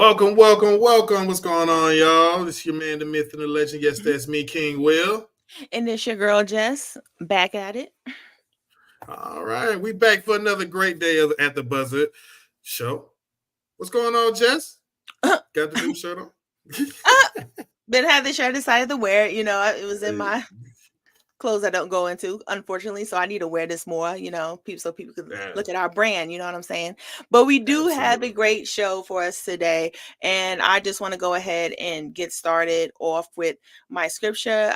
Welcome, welcome, welcome. What's going on, y'all? This is your man, the myth, and the legend. Yes, that's me, King Will. And it's your girl Jess back at it. All right, we back for another great day at the Buzzard Show. What's going on, Jess? Got the new shirt on? Been had this shirt, decided to wear it. It was in my clothes I don't go into, unfortunately. So I need to wear this more, so people can look at our brand, you know what I'm saying? But we do have a great show for us today. And I just want to go ahead and get started off with our scripture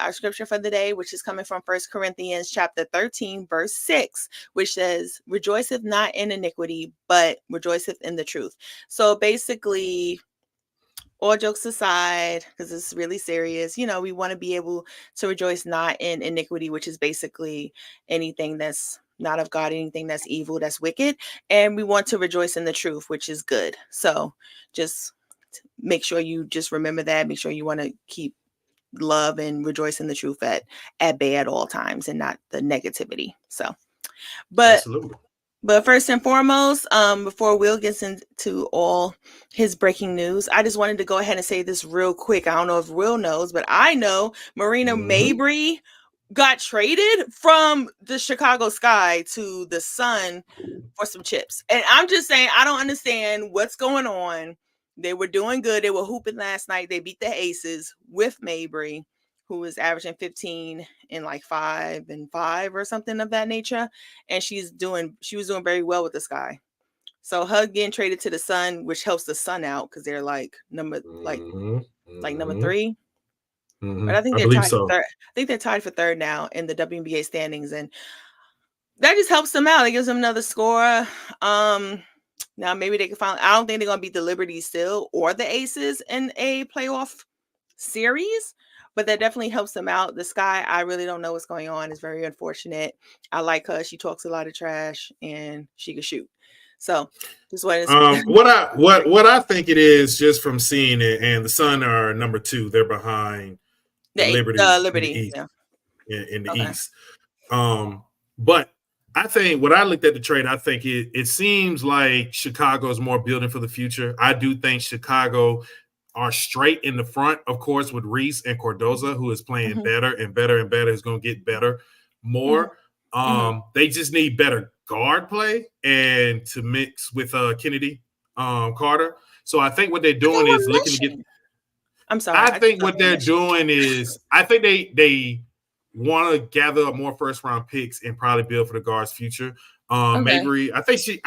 for the day, which is coming from 1 Corinthians chapter 13, verse 6, which says, "Rejoiceth not in iniquity, but rejoiceth in the truth." So basically, all jokes aside, because it's really serious, we want to be able to rejoice not in iniquity, which is basically anything that's not of God, anything that's evil, that's wicked. And we want to rejoice in the truth, which is good. So just make sure you just remember that. Make sure you want to keep love and rejoice in the truth at bay at all times and not the negativity. So, but Absolutely. But first and foremost, before Will gets into all his breaking news, I just wanted to go ahead and say this real quick. I don't know if Will knows, but I know Marina Mabrey got traded from the Chicago Sky to the Sun for some chips. And I'm just saying, I don't understand what's going on. They were doing good. They were hooping last night. They beat the Aces with Mabrey, who was averaging 15 in like 5 and 5 or something of that nature. And she was doing very well with the Sky. So her getting traded to the Sun, which helps the Sun out because they're like number 3. But I think they're tied for third. I think they're tied for third now in the WNBA standings, and that just helps them out. It gives them another scorer. Now maybe they can finally. I don't think they're gonna beat the Liberty still or the Aces in a playoff series, but that definitely helps them out. The Sky, I really don't know what's going on. It's very unfortunate. I like her. She talks a lot of trash and she can shoot. So just what I think it is, just from seeing it, and the Sun are number 2. They're behind the Liberty in the East. Yeah. In the East. But I think what I looked at the trade, I think it seems like Chicago is more building for the future. I do think Chicago are straight in the front, of course, with Reese and Cardoza, who is playing better and better and better, is going to get better more. They just need better guard play and to mix with Kennedy Carter. So I think what they're doing is looking to get. I'm sorry. I think what they're doing is, I think they want to gather up more first round picks and probably build for the guard's future. Mabrey, I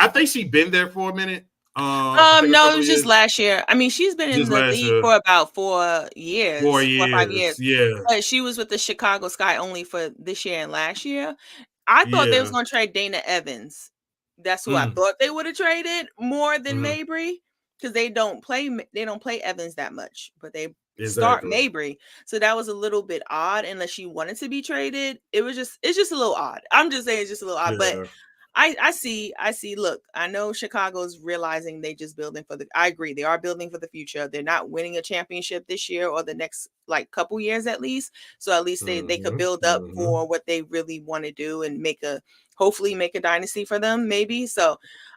think she been there for a minute. No, it was just last year. I mean, she's been in the league for about 4 years. 4 or 5 years. Yeah. But she was with the Chicago Sky only for this year and last year. I thought they was going to trade Dana Evans. That's who I thought they would have traded more than Mabrey, because they don't play Evans that much, but they start Mabrey. So that was a little bit odd, unless she wanted to be traded. It's just a little odd. I'm just saying it's just a little odd, but I see. Look, I know Chicago's realizing they just building for I agree. They are building for the future. They're not winning a championship this year or the next couple years at least. So at least they could build up for what they really want to do and hopefully make a dynasty for them, maybe. So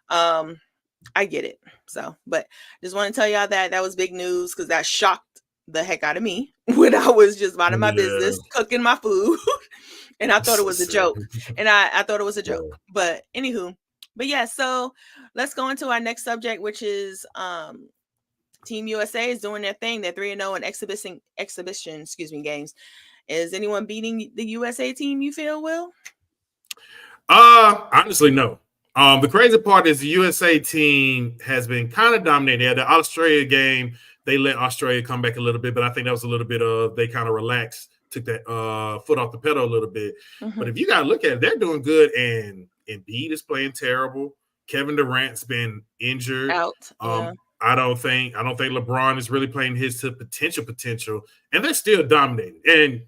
I get it. So, but just want to tell y'all that was big news, because that shocked the heck out of me when I was just minding my business, cooking my food. And I thought it was a joke. And I thought it was a joke. But anywho, so let's go into our next subject, which is Team USA is doing their thing. They're 3-0 in exhibition games. Is anyone beating the USA team, you feel, Will? Honestly, no. The crazy part is the USA team has been kind of dominating. The Australia game, they let Australia come back a little bit, but I think that was a little bit of, they kind of relaxed, took that foot off the pedal a little bit. But if you got to look at it, they're doing good, and Embiid is playing terrible. Kevin Durant's been injured. Out. I don't think LeBron is really playing his to potential, and they're still dominating. And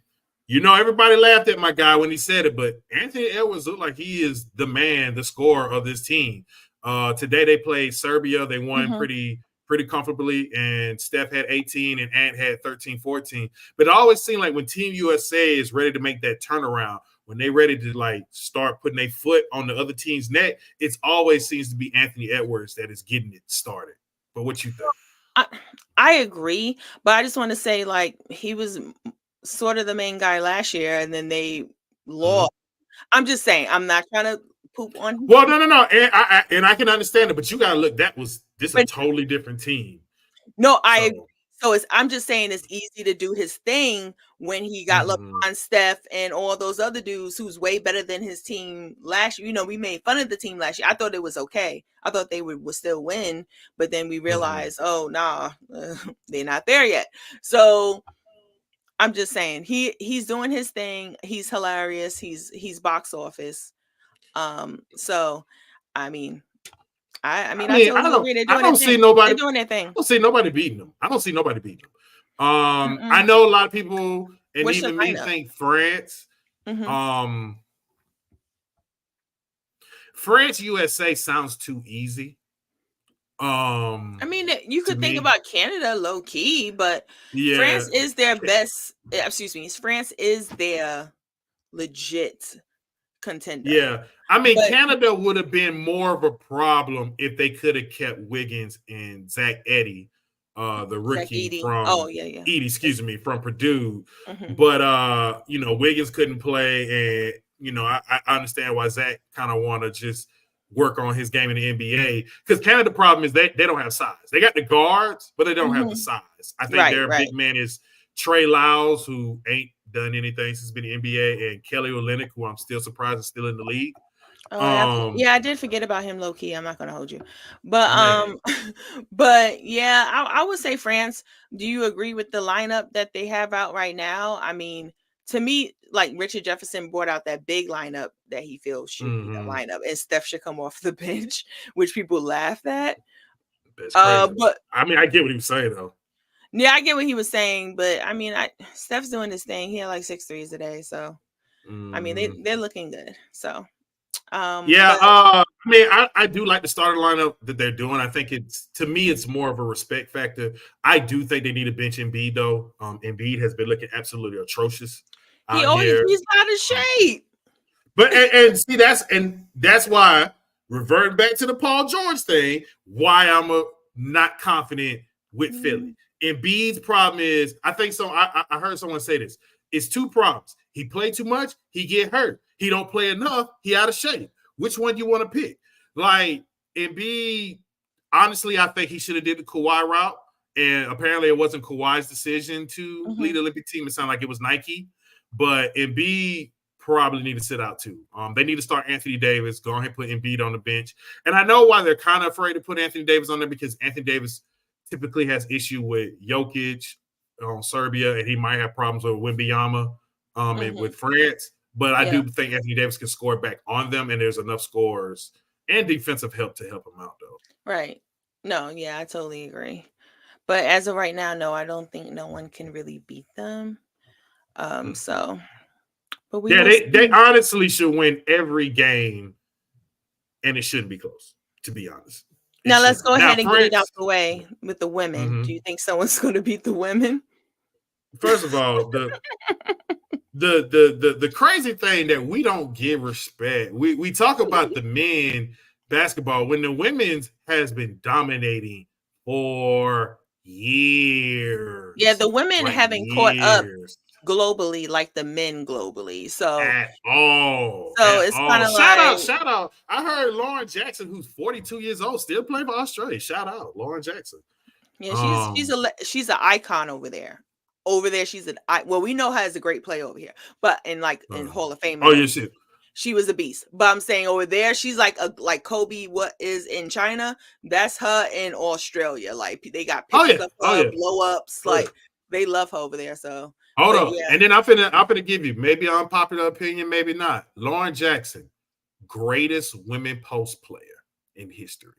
everybody laughed at my guy when he said it, but Anthony Edwards looked like he is the man, the scorer of this team. Today they played Serbia. They won pretty comfortably, and Steph had 18 and Ant had 13, 14. But it always seemed like when Team USA is ready to make that turnaround, when they're ready to start putting their foot on the other team's neck, it always seems to be Anthony Edwards that is getting it started. But what you think? I agree, but I just want to say, like, he was sort of the main guy last year, and then they lost. I'm just saying, I'm not trying to poop on him. Well, no, and I can understand it, but you gotta look. This a totally different team. No, I agree. So I'm just saying it's easy to do his thing when he got LeBron, Steph, and all those other dudes who's way better than his team last year. You know, we made fun of the team last year. I thought it was okay. I thought they would still win, but then we realized, oh nah, they're not there yet. So I'm just saying he's doing his thing. He's hilarious. He's box office. So I mean, I don't see nobody. They're doing their thing. I don't see nobody beating them. I know a lot of people, and What's even me, think France. France USA sounds too easy. I mean, you could think about Canada low key, but France is their best. Excuse me, France is their legit contender. Yeah, I mean, Canada would have been more of a problem if they could have kept Wiggins and Zach Edey, the rookie from Edey, excuse me, from Purdue. But Wiggins couldn't play, and I understand why Zach kind of want to just work on his game in the NBA, because Canada's problem is they don't have size. They got the guards, but they don't have the size. I think their big man is Trey Lyles, who ain't done anything since been in the NBA, and Kelly Olynyk, who I'm still surprised is still in the league. I did forget about him low key. I'm not gonna hold you, but but yeah, I would say France. Do you agree with the lineup that they have out right now? I mean, to me, like Richard Jefferson brought out that big lineup that he feels should be the lineup, and Steph should come off the bench, which people laughed at. But I mean, I get what he was saying though. Yeah, I get what he was saying, but I mean, Steph's doing his thing. He had like 6 threes a day, so I mean, they're looking good. So I mean, I do like the starter lineup that they're doing. I think it's more of a respect factor. I do think they need to bench Embiid though. Embiid has been looking absolutely atrocious. He's out of shape. But and see that's why, reverting back to the Paul George thing, why I'm not confident with Philly. Embiid's problem is, I think so. I heard someone say this. It's 2 problems. He played too much. He get hurt. He don't play enough. He out of shape. Which one do you want to pick? Like Embiid, honestly, I think he should have did the Kawhi route. And apparently it wasn't Kawhi's decision to lead the Olympic team. It sounded like it was Nike. But Embiid probably need to sit out too. They need to start Anthony Davis. Go ahead and put Embiid on the bench. And I know why they're kind of afraid to put Anthony Davis on there, because Anthony Davis typically has issue with Jokic on Serbia, and he might have problems with Wembanyama with France. But I do think Anthony Davis can score back on them, and there's enough scores and defensive help to help him out, though. Right. No, yeah, I totally agree. But as of right now, no, I don't think no one can really beat them. So, but they honestly should win every game, and it shouldn't be close, to be honest. Now let's go ahead and get it out the way with the women. Do you think someone's going to beat the women? First of all, the crazy thing that we don't give respect. We talk about the men basketball when the women's has been dominating for years. Yeah, the women haven't caught up globally like the men globally. So at all. So it's kind of like shout out. I heard Lauren Jackson, who's 42 years old, still playing for Australia. Shout out, Lauren Jackson. Yeah, she's an icon over there. Over there, we know her as a great player over here, but in Hall of Fame. Oh yeah, she was a beast. But I'm saying over there, she's like Kobe. What is in China? That's her in Australia. Like they got pictures of her, blow ups. Like they love her over there. So hold on, and then I'm finna give you maybe unpopular opinion, maybe not. Lauren Jackson, greatest women post player in history.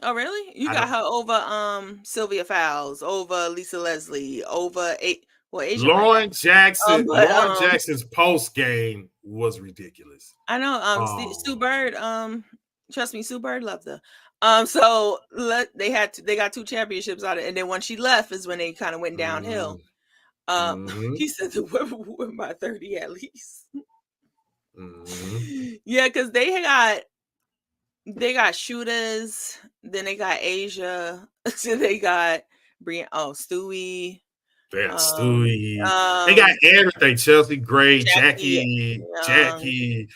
Oh really? You got her over Sylvia Fowles, over Lisa Leslie, over Lauren Jackson. Lauren Jackson's post game was ridiculous. I know. Sue Bird. Trust me, Sue Bird loved her. So they got 2 championships out of it, and then when she left is when they kind of went downhill. He said the women won by 30 at least. Yeah, because they got shooters. Then they got Asia. So they got Stewie. Yeah, Stewie. They got everything. Chelsea Gray, Jackie. Chelsea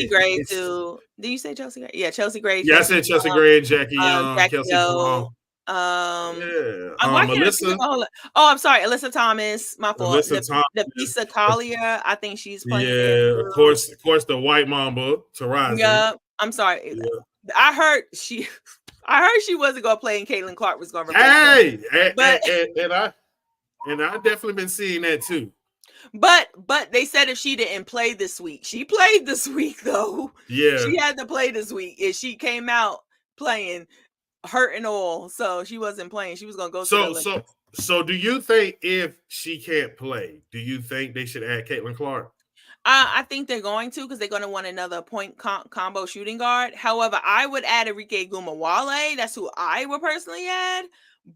Gray too. Did you say Chelsea Gray? Yeah, Chelsea Gray. Yeah, I said Chelsea Gray and Jackie Young, Kelsey Plum. Melissa. I'm sorry, Alyssa Thomas. My fault. Napheesa Collier. I think she's playing. Yeah, of course, the white mamba, Taurasi. Yeah, I'm sorry. Yeah. I heard she wasn't gonna play, and Caitlin Clark was gonna replace her. But and I definitely been seeing that too. But they said if she didn't play this week, she played this week though. Yeah, she had to play this week, and she came out playing, hurt and all, so she wasn't playing. She was gonna go. So do you think if she can't play, do you think they should add Caitlin Clark? I think they're going to, because they're going to want another point combo shooting guard. However, I would add Enrique Gumawale. That's who I would personally add.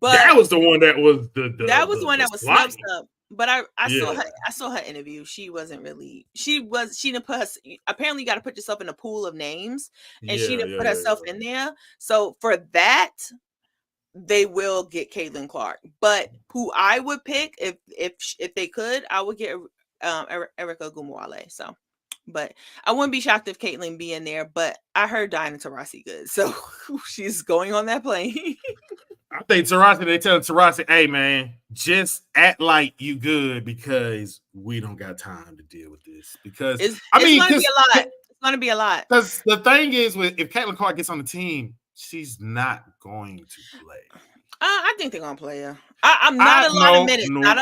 But that was the one that was that was snubbed up. But I saw her interview. She wasn't really. She didn't put her. Apparently, you got to put yourself in a pool of names, and she didn't put herself in there. So for that, they will get Caitlin Clark. But who I would pick if they could, I would get Erica Gumawale. So, but I wouldn't be shocked if Caitlin be in there. But I heard Diana Taurasi good, so she's going on that plane. I think Taurasi, they tell Taurasi, hey man, just act like you good, because we don't got time to deal with this. Because it's gonna be a lot. It's gonna be a lot. Because the thing is, if Caitlin Clark gets on the team, she's not going to play. I think they're gonna play her. Not a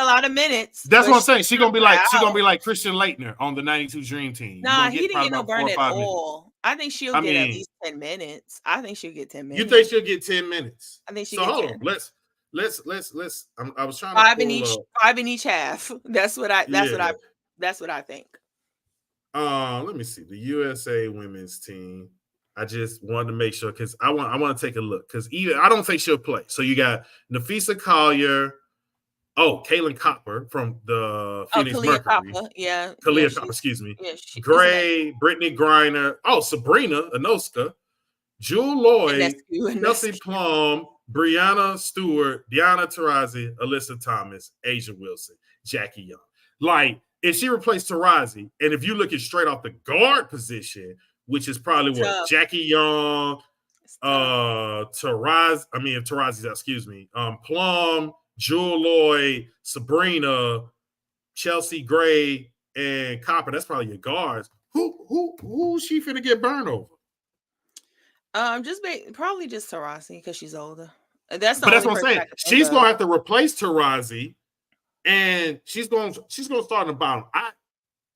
lot of minutes. That's what I'm saying. She's gonna be like Christian Laettner on the 92 Dream Team. Nah, he didn't get no burn at all. I think she'll get at least 10 minutes. I think she'll get 10 minutes. You think she'll get 10 minutes? I think she'll get 10. Let's. I was trying to five in each half. That's what I think. Let me see the USA women's team. I just wanted to make sure, because I want to take a look, because I don't think she'll play. So you got Napheesa Collier, Caitlin Copper from the Phoenix Mercury. Copper, yeah. Kalia Copper, excuse me. Yeah, Gray, Brittany Griner, Sabrina Anoska, Jewel Lloyd, Kelsey Plum, Brianna Stewart, Diana Taurasi, Alyssa Thomas, Asia Wilson, Jackie Young. Like, if she replaced Taurasi, and if you look at straight off the guard position, which is probably what Jackie Young, Taurasi, excuse me, Plum, Jewel Lloyd, Sabrina, Chelsea Gray, and Copper. That's probably your guards. Who's she finna get burned over? Probably just Taurasi, because she's older. That's what I'm saying. She's gonna have to replace Taurasi, and she's gonna start on the bottom.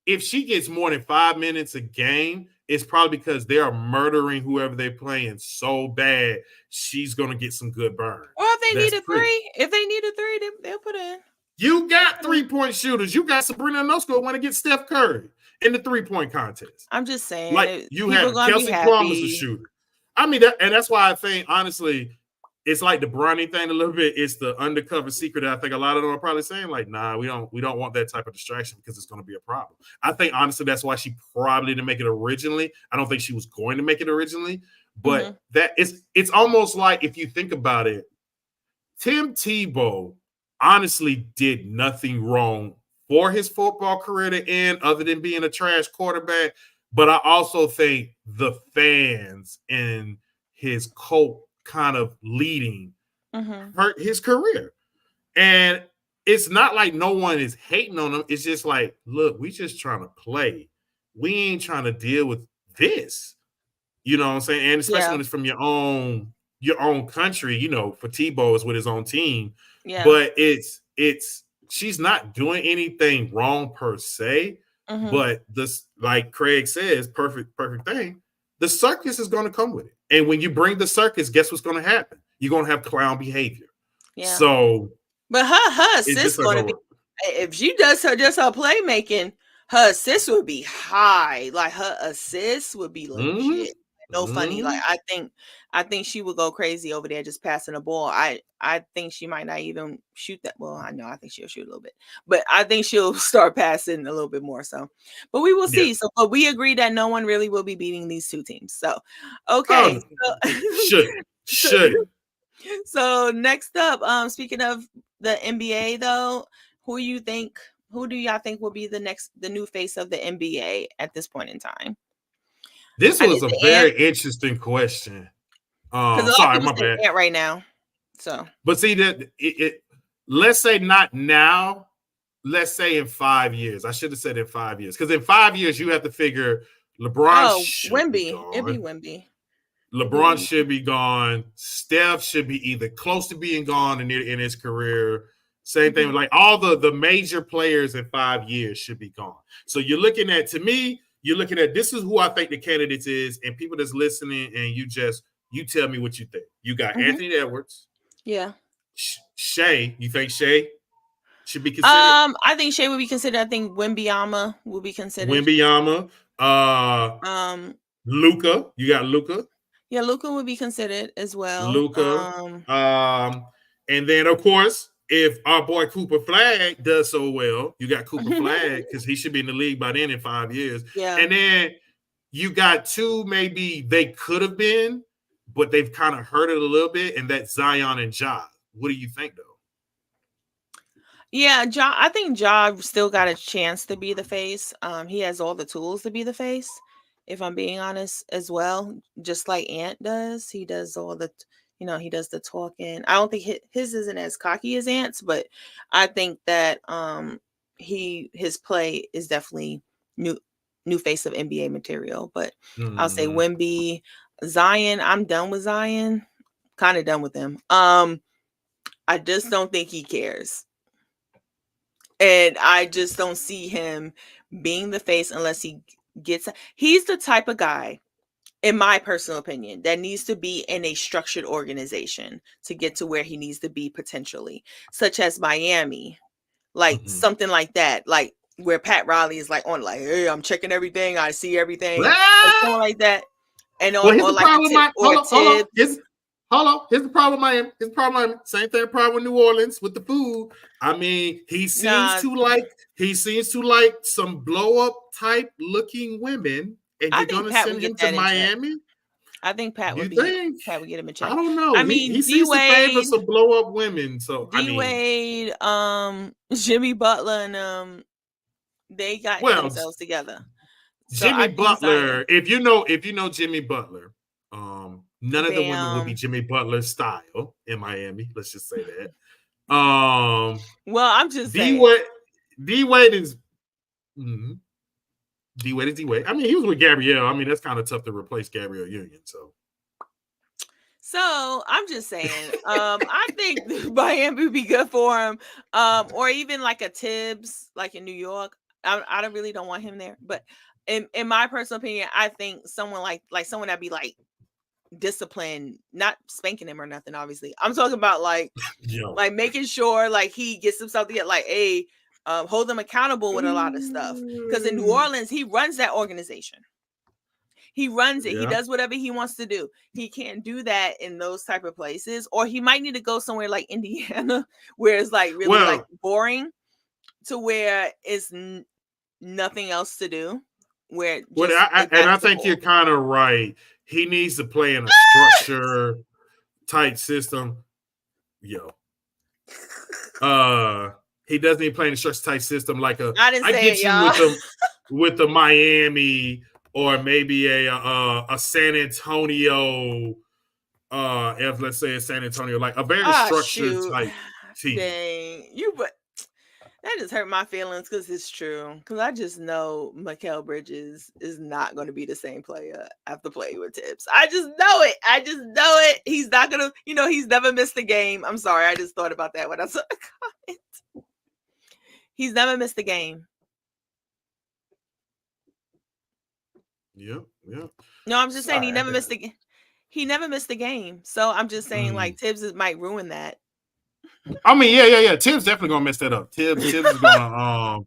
If she gets more than 5 minutes a game, it's probably because they are murdering whoever they're playing so bad. She's gonna get some good burn. Or if they need a three, they'll put in. You got 3-point shooters. You got Sabrina Anoska want to get Steph Curry in the 3-point contest. I'm just saying, like you have Kelsey Plum as a shooter. I mean, that's why I think, honestly, it's like the Bronny thing a little bit. It's the undercover secret that I think a lot of them are probably saying, like, nah, we don't want that type of distraction, because it's going to be a problem. I think, honestly, that's why she probably didn't make it originally. I don't think she was going to make it originally, but it's almost like, if you think about it, Tim Tebow honestly did nothing wrong for his football career to end, other than being a trash quarterback. But I also think the fans and his cult kind of leading hurt his career. And it's not like no one is hating on him. It's just like, look, we just trying to play. We ain't trying to deal with this. You know what I'm saying? And especially when it's from your own country, for Tebow is with his own team. Yeah. But she's not doing anything wrong per se. But this, like Craig says, perfect thing. The circus is going to come with it. And when you bring the circus, guess what's going to happen? You're going to have clown behavior. Yeah. So, but her assist going to be, if she does just her playmaking, her assist would be high. Like, her assist would be legit. no funny. Like I think she would go crazy over there just passing the ball. I think she might not even shoot that. Well, I think she'll shoot a little bit, but I think she'll start passing a little bit more. So, but we will see. So, but we agree that no one really will be beating these two teams. So, okay. Should. So next up, speaking of the NBA, though, who do y'all think will be the new face of the NBA at this point in time? This was a very interesting question. Sorry, my bad. Ant right now. So, but see that let's say not now. Let's say in 5 years. I should have said in 5 years, because in 5 years you have to figure LeBron. Wemby. It'd be Wemby. LeBron should be gone. Steph should be either close to being gone in his career. Same thing, like all the major players in 5 years should be gone. So you're looking at, this is who I think the candidates is, and people that's listening, and you tell me what you think. You got Anthony Edwards. Yeah. Shai. You think Shai should be considered? I think Shai would be considered. I think Wembanyama will be considered. Luka. You got Luka. Yeah, Luka would be considered as well. Luka. And then of course, if our boy Cooper Flag does so well, you got Cooper Flag, because he should be in the league by then in 5 years. Yeah. And then you got two, maybe they could have been, but they've kind of hurt it a little bit, and that's Zion and Ja. What do you think, though? Yeah, Ja. I think Ja still got a chance to be the face. He has all the tools to be the face, if I'm being honest, as well. Just like Ant does. He does all the, he does the talking. I don't think his isn't as cocky as Ant's, but I think that his play is definitely new face of NBA material. But I'll say Wemby, Zion. I'm done with Zion. Kind of done with him. I just don't think he cares. And I just don't see him being the face unless he's the type of guy, in my personal opinion, that needs to be in a structured organization to get to where he needs to be potentially, such as Miami, like something like that, like where Pat Riley is like on, like, hey, I'm checking everything, I see everything, something like that. And Here's the problem, Miami. Same thing, problem with New Orleans with the food. I mean, he seems to like some blow up type looking women, and you're gonna send him to Miami. I think Pat would get him in check. I don't know. I mean, he seems to favor some blow up women. So D-Wade, Jimmy Butler, and they got themselves together. So Jimmy Butler, if you know Jimmy Butler, none of the women will be Jimmy Butler's style in Miami. Let's just say that. Well, I'm just saying. D-Wade is D-Wade. I mean, he was with Gabrielle. I mean, that's kind of tough to replace Gabrielle Union. So I'm just saying, I think Miami would be good for him, or even like a Tibbs, like in New York. I really don't want him there, but in my personal opinion, I think someone like someone that'd be like disciplined, not spanking him or nothing. Obviously, I'm talking about like making sure like he gets himself to get like hold them accountable with a lot of stuff. Because in New Orleans, he runs that organization. He runs it. Yeah. He does whatever he wants to do. He can't do that in those type of places, or he might need to go somewhere like Indiana, where it's like really like boring, to where it's nothing else to do. Where I think you're kind of right. He needs to play in a structure type system. He doesn't even play in a structure type system like a. I didn't say it, y'all. With the Miami. Or maybe a San Antonio, if let's say a San Antonio, like a very structured type team. Dang. That just hurt my feelings because it's true. Because I just know Mikal Bridges is not going to be the same player after playing with Tibbs. I just know it. He's not going to, he's never missed a game. I'm sorry. I just thought about that when I saw the comment. He's never missed a game. Yeah. No, I'm just saying he never missed the game. So I'm just saying like Tibbs might ruin that. I mean, yeah. Tibbs definitely gonna mess that up. Tibbs is gonna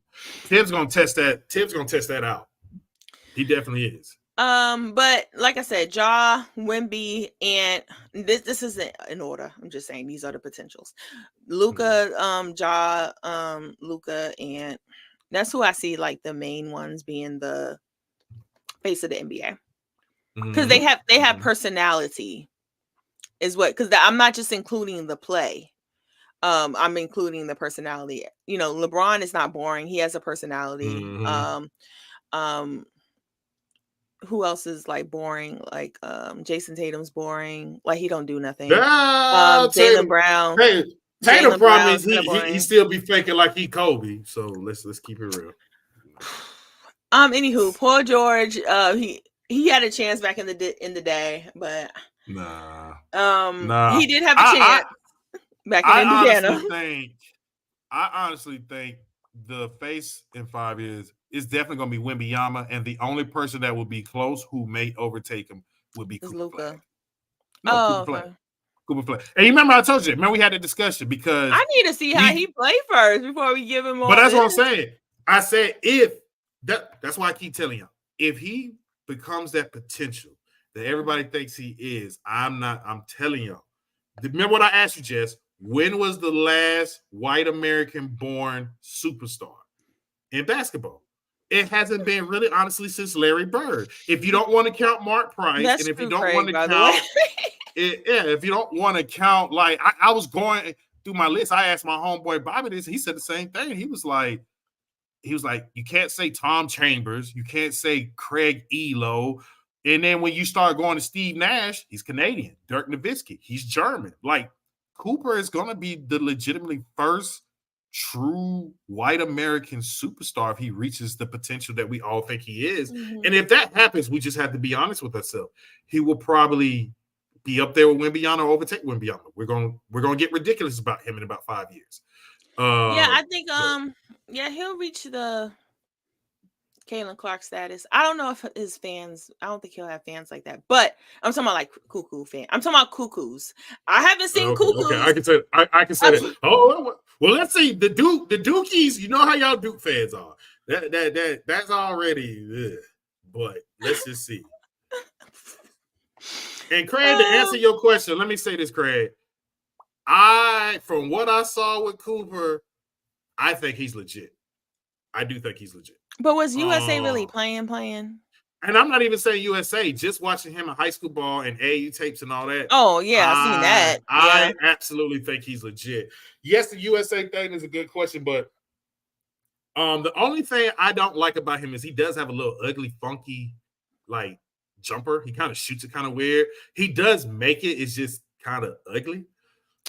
Tibbs gonna test that. Tibbs gonna test that out. He definitely is. But like I said, Ja, Wemby, and this isn't in order. I'm just saying these are the potentials. Luka, Ja, Luka, and that's who I see like the main ones being the face of the NBA. Because they have personality, is what, because I'm not just including the play. I'm including the personality. You know, LeBron is not boring. He has a personality. Who else is like boring? Like Jason Tatum's boring. Like he don't do nothing. Jaylen Brown. Hey, Tatum problem is he still be faking like he Kobe. So let's keep it real. Anywho, Paul George, he had a chance back in the day, but he did have a chance back in Indiana. I honestly think the face in 5 years is definitely going to be Wembanyama, and the only person that will be close who may overtake him would be Luka. Cooper Flag. And you remember I told you, man, we had a discussion because I need to see how he play first before we give him all. But that's what I'm saying. I said that's why I keep telling you, if he becomes that potential that everybody thinks he is, I'm telling y'all. Remember what I asked you, Jess? When was the last white American born superstar in basketball? It hasn't been really, honestly, since Larry Bird. If you don't want to count Mark Price, that's and if true, you don't Craig, want to count, if you don't want to count, like I was going through my list, I asked my homeboy Bobby this. He said the same thing. He was like, you can't say Tom Chambers, you can't say Craig Elo. And then when you start going to Steve Nash, he's Canadian. Dirk Nowitzki, he's German. Like, Cooper is going to be the legitimately first true white American superstar if he reaches the potential that we all think he is. Mm-hmm. And if that happens, we just have to be honest with ourselves. He will probably be up there with Wembanyama or overtake Wembanyama. We're going to get ridiculous about him in about 5 years. I think he'll reach the Caitlin Clark status. I don't know if his fans, I don't think he'll have fans like that, but I'm talking about like cuckoo fan. I'm talking about cuckoos. I haven't seen cuckoos. Okay, I can say that. Oh, well, let's see the Dukies. You know how y'all Duke fans are. That's already. But let's just see. And Craig, to answer your question, let me say this, Craig. From what I saw with Cooper, I think he's legit. I do think he's legit. But was USA really playing? And I'm not even saying USA, just watching him in high school ball and AAU tapes and all that. Oh, yeah, I've seen that. I absolutely think he's legit. Yes, the USA thing is a good question, but the only thing I don't like about him is he does have a little ugly, funky, like, jumper. He kind of shoots it kind of weird. He does make it. It's just kind of ugly.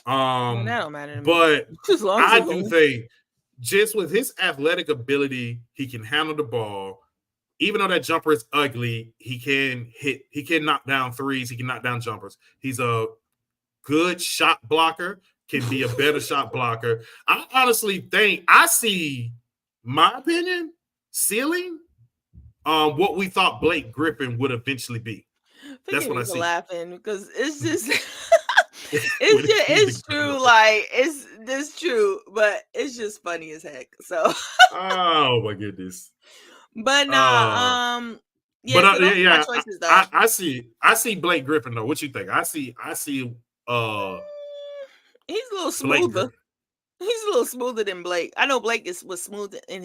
That don't matter to me. But I do think just with his athletic ability, he can handle the ball. Even though that jumper is ugly, he can knock down threes, he can knock down jumpers. He's a good shot blocker, can be a better shot blocker. I honestly think I see, my opinion, ceiling what we thought Blake Griffin would eventually be. That's what I see. Laughing because it's just it's true. Like it's true, but it's just funny as heck. So oh my goodness. But no, choices, I see Blake Griffin though. What you think? I see he's a little smoother. He's a little smoother than Blake. I know Blake was smooth in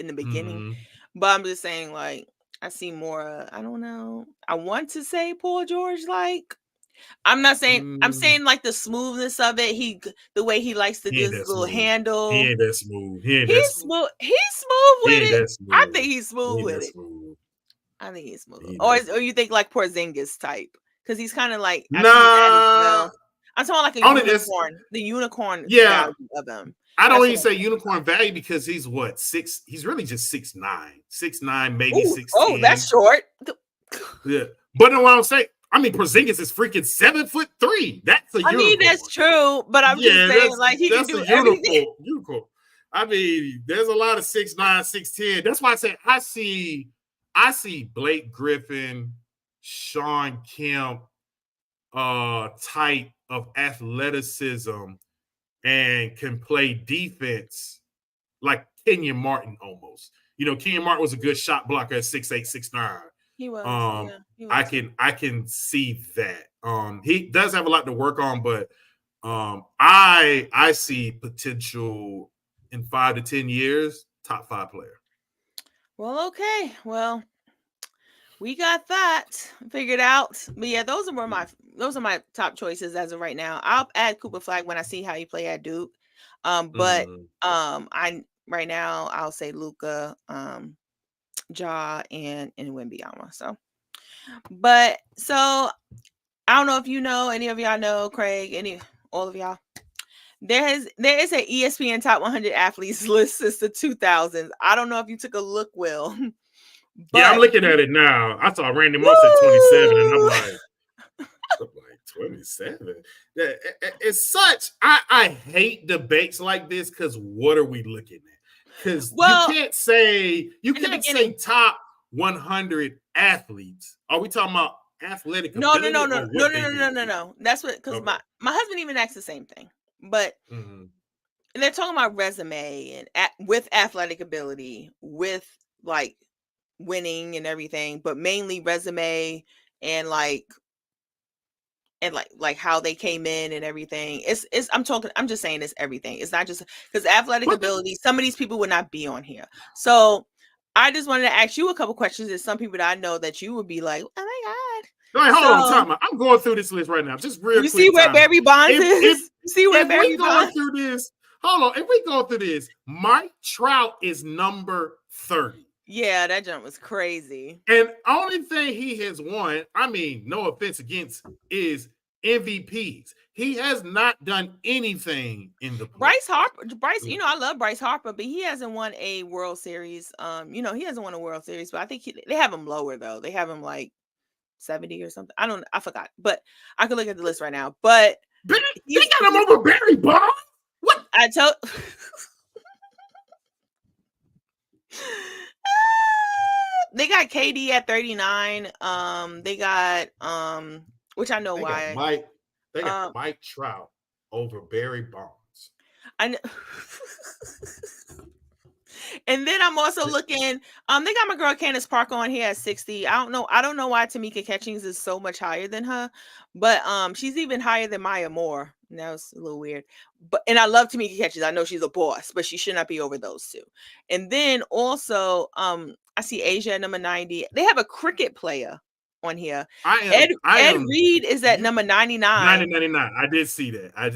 the beginning, but I'm just saying, like, I see more. I don't know. I want to say Paul George, like. I'm not saying. I'm saying like the smoothness of it. The way he likes to do his little handle. He ain't that smooth. He's smooth. He's smooth with it. I think he's smooth with it. I think he's smooth. Or you think like Porzingis type because he's kind of like nah. I'm talking like a unicorn. The unicorn. Yeah. Of them. I don't even say unicorn value because he's what 6. He's really just 6'9", 6'9", maybe 6'10". Oh, that's short. Yeah, but what I'm saying. I mean, Porzingis is freaking 7'3". That's a unicorn. I mean, that's true, but I'm just saying, like, he can do everything. Unicorn. I mean, there's a lot of 6'9", 6'10". That's why I say I see Blake Griffin, Shawn Kemp, type of athleticism and can play defense like Kenyon Martin almost. You know, Kenyon Martin was a good shot blocker at 6'8", 6'9". He was. Yeah, he was. I can see that. He does have a lot to work on, but I see potential in 5 to 10 years, top 5 player. Well, okay. Well, we got that figured out. But yeah, those are my top choices as of right now. I'll add Cooper Flag when I see how he play at Duke. But I right now I'll say Luka, Ja, and Wembanyama. So, but so I don't know if you know, any of y'all know, Craig, all of y'all. There is an ESPN Top 100 athletes list since the 2000s. I don't know if you took a look, Will. But, yeah, I'm looking at it now. I saw Randy Moss at 27, and I'm like 27. It's such. I hate debates like this because what are we looking at? Because you can't say top 100 athletes. Are we talking about athletic? No. That's what, because my husband even asked the same thing, but they're talking about resume and with athletic ability, with like winning and everything, but mainly resume and like how they came in and everything. I'm just saying it's everything. It's not just because athletic ability, some of these people would not be on here. So I just wanted to ask you a couple questions. There's some people that I know that you would be like, oh my God. Right, hold on, time. I'm going through this list right now. Just real quick. You see where Barry Bonds is? See where Barry Bonds? Through this, hold on. If we go through this, Mike Trout is number 30. Yeah, that jump was crazy. And only thing he has won, I mean, no offense against, is MVPs. He has not done anything in the Bryce Harper. I love Bryce Harper, but he hasn't won a World Series. He hasn't won a World Series, but I think they have him lower though. They have him like 70 or something. I forgot, but I could look at the list right now. But they got him over Barry Bonds. What I told. They got KD at 39. They got which I know why. They got Mike Trout over Barry Bonds. I know. And then I'm also looking. They got my girl Candace Parker on here at 60. I don't know why Tamika Catchings is so much higher than her, but she's even higher than Maya Moore. That was a little weird. And I love Tamika Catchings. I know she's a boss, but she should not be over those two. And then also, I see Asia at number 90. They have a cricket player on here. Ed Reed is at number 99. 99. I did see that. I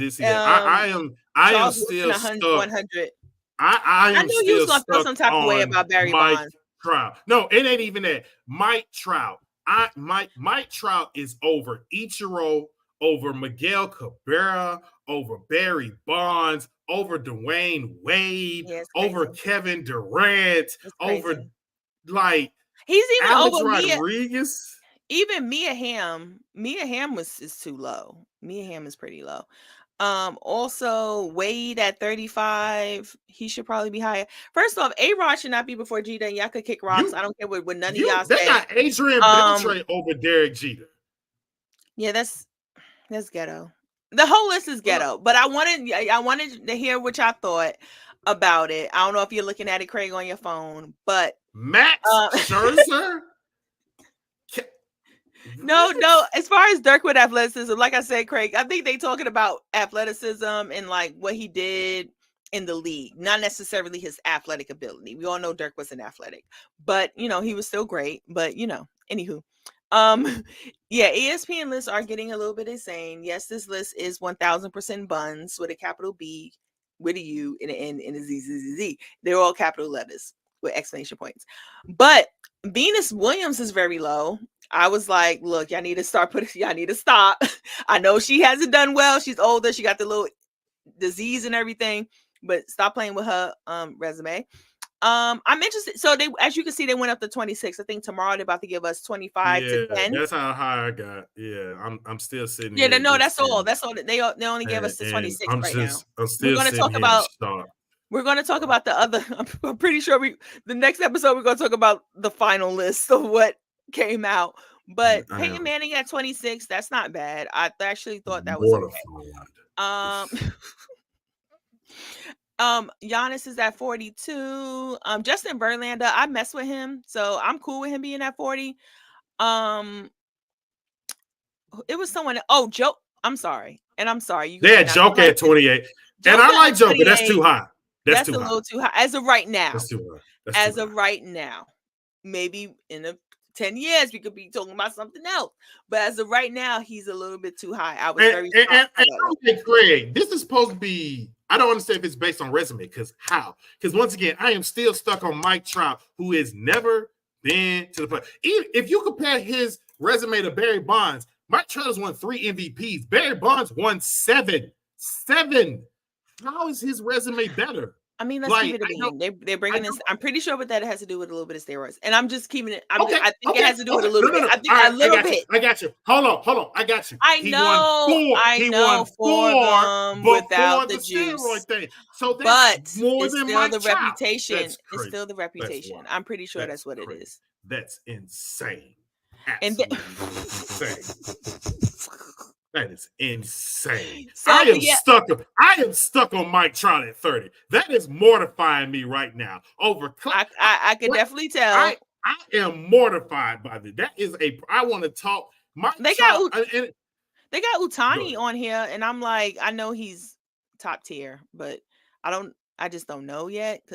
am still 100. I know you was gonna feel some type of way about Barry Bonds. Trout. No, it ain't even that. Mike Trout. Mike Trout is over Ichiro, over Miguel Cabrera, over Barry Bonds, over Dwayne Wade, over Kevin Durant, over like he's even Alex over Rodriguez. Even Mia Hamm. Mia Hamm is too low. Mia Hamm is pretty low. Also Wade at 35. He should probably be higher. First off, A-Rod should not be before Jeter, and y'all could kick rocks. I don't care what none of y'all say. They got Adrian Beltre over Derek Jeter. Yeah, that's ghetto. The whole list is ghetto, but I wanted to hear what y'all thought about it. I don't know if you're looking at it, Craig, on your phone, but Max Scherzer. No. As far as Dirk with athleticism, like I said, Craig, I think they talking about athleticism and like what he did in the league, not necessarily his athletic ability. We all know Dirk wasn't athletic, but he was still great. But anywho, yeah, ESPN lists are getting a little bit insane. Yes, this list is 1000% buns with a capital B, with a U, and an N, and a Z. They're all capital letters with exclamation points. But Venus Williams is very low. I was like, look, y'all need to stop. I know she hasn't done well. She's older. She got the little disease and everything, but stop playing with her resume. I'm interested. So they, as you can see, they went up to 26. I think tomorrow they're about to give us 25 to 10. That's how high I got. Yeah, I'm still sitting. Yeah, no, that's all. That's all. They only gave us to 26 right now. I'm still We're going to talk about the other. I'm pretty sure the next episode we're going to talk about the final list of what came out. But Peyton Manning at 26, that's not bad. I actually thought that was okay. Giannis is at 42. Justin Verlander, I mess with him, so I'm cool with him being at 40. It was someone. Oh, Joe. I'm sorry. I'm sorry. They had Joker at 28. And I like Joker. That's too high. That's a little too high. As of right now. That's too high. As of right now. Maybe in 10 years we could be talking about something else. But as of right now, he's a little bit too high. I was very shocked. And Craig, this is supposed to be, I don't understand if it's based on resume, because how? Because once again, I am still stuck on Mike Trout, who has never been to the play. Even if you compare his resume to Barry Bonds, Mike Trout has won 3 MVPs. Barry Bonds won 7. How is his resume better? I mean, let's keep it a bean. They're bringing this. I'm pretty sure that it has to do with a little bit of steroids, and I'm just keeping it. I think it has to do with a little bit. I think a little bit. I got you. Hold on. I got you. I know. 4 without the juice. Thing. So that's more than still the reputation. It's still the reputation. I'm pretty sure that's what it is. That's insane. Absolutely insane. That is insane. So, I am stuck on Mike Trout at 30. That is mortifying me right now. I could definitely tell. I am mortified by this. That is I want to talk. They got Ohtani on here, and I'm like, I know he's top tier, but I just don't know yet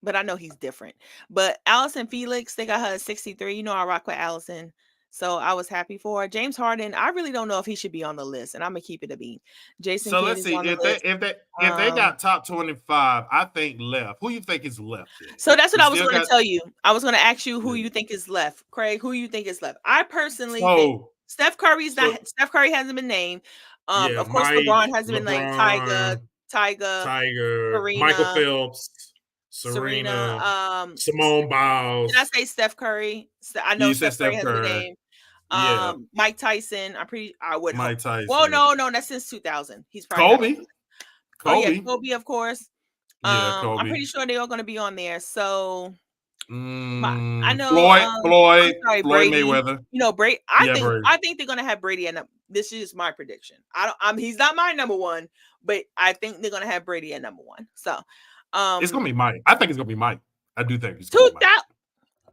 but I know he's different. But Allison Felix, they got her at 63. You know, I rock with Allison. So I was happy for her. James Harden, I really don't know if he should be on the list, and I'm gonna keep it a bean. Jason. So let's see if they got top 25. I think left. Who you think is left? So that's what I was going to tell you. I was going to ask you who you think is left, Craig. Who you think is left? I personally think Steph Curry's not. Steph Curry hasn't been named. Of course, LeBron hasn't been named. Tiger, Serena, Michael Phelps. Serena, Simone Biles. Did I say Steph Curry? I know Steph Curry has been named. Mike Tyson. I would. Mike Tyson. Well, no, that's since 2000. He's probably Kobe. Kobe, of course. Kobe. I'm pretty sure they're all going to be on there. So I know Floyd Mayweather. You know, Brady. I think they're going to have Brady, and this is my prediction. He's not my number one, but I think they're going to have Brady at number one. So. It's gonna be Mike. I think it's gonna be Mike. I do think it's gonna be Mike.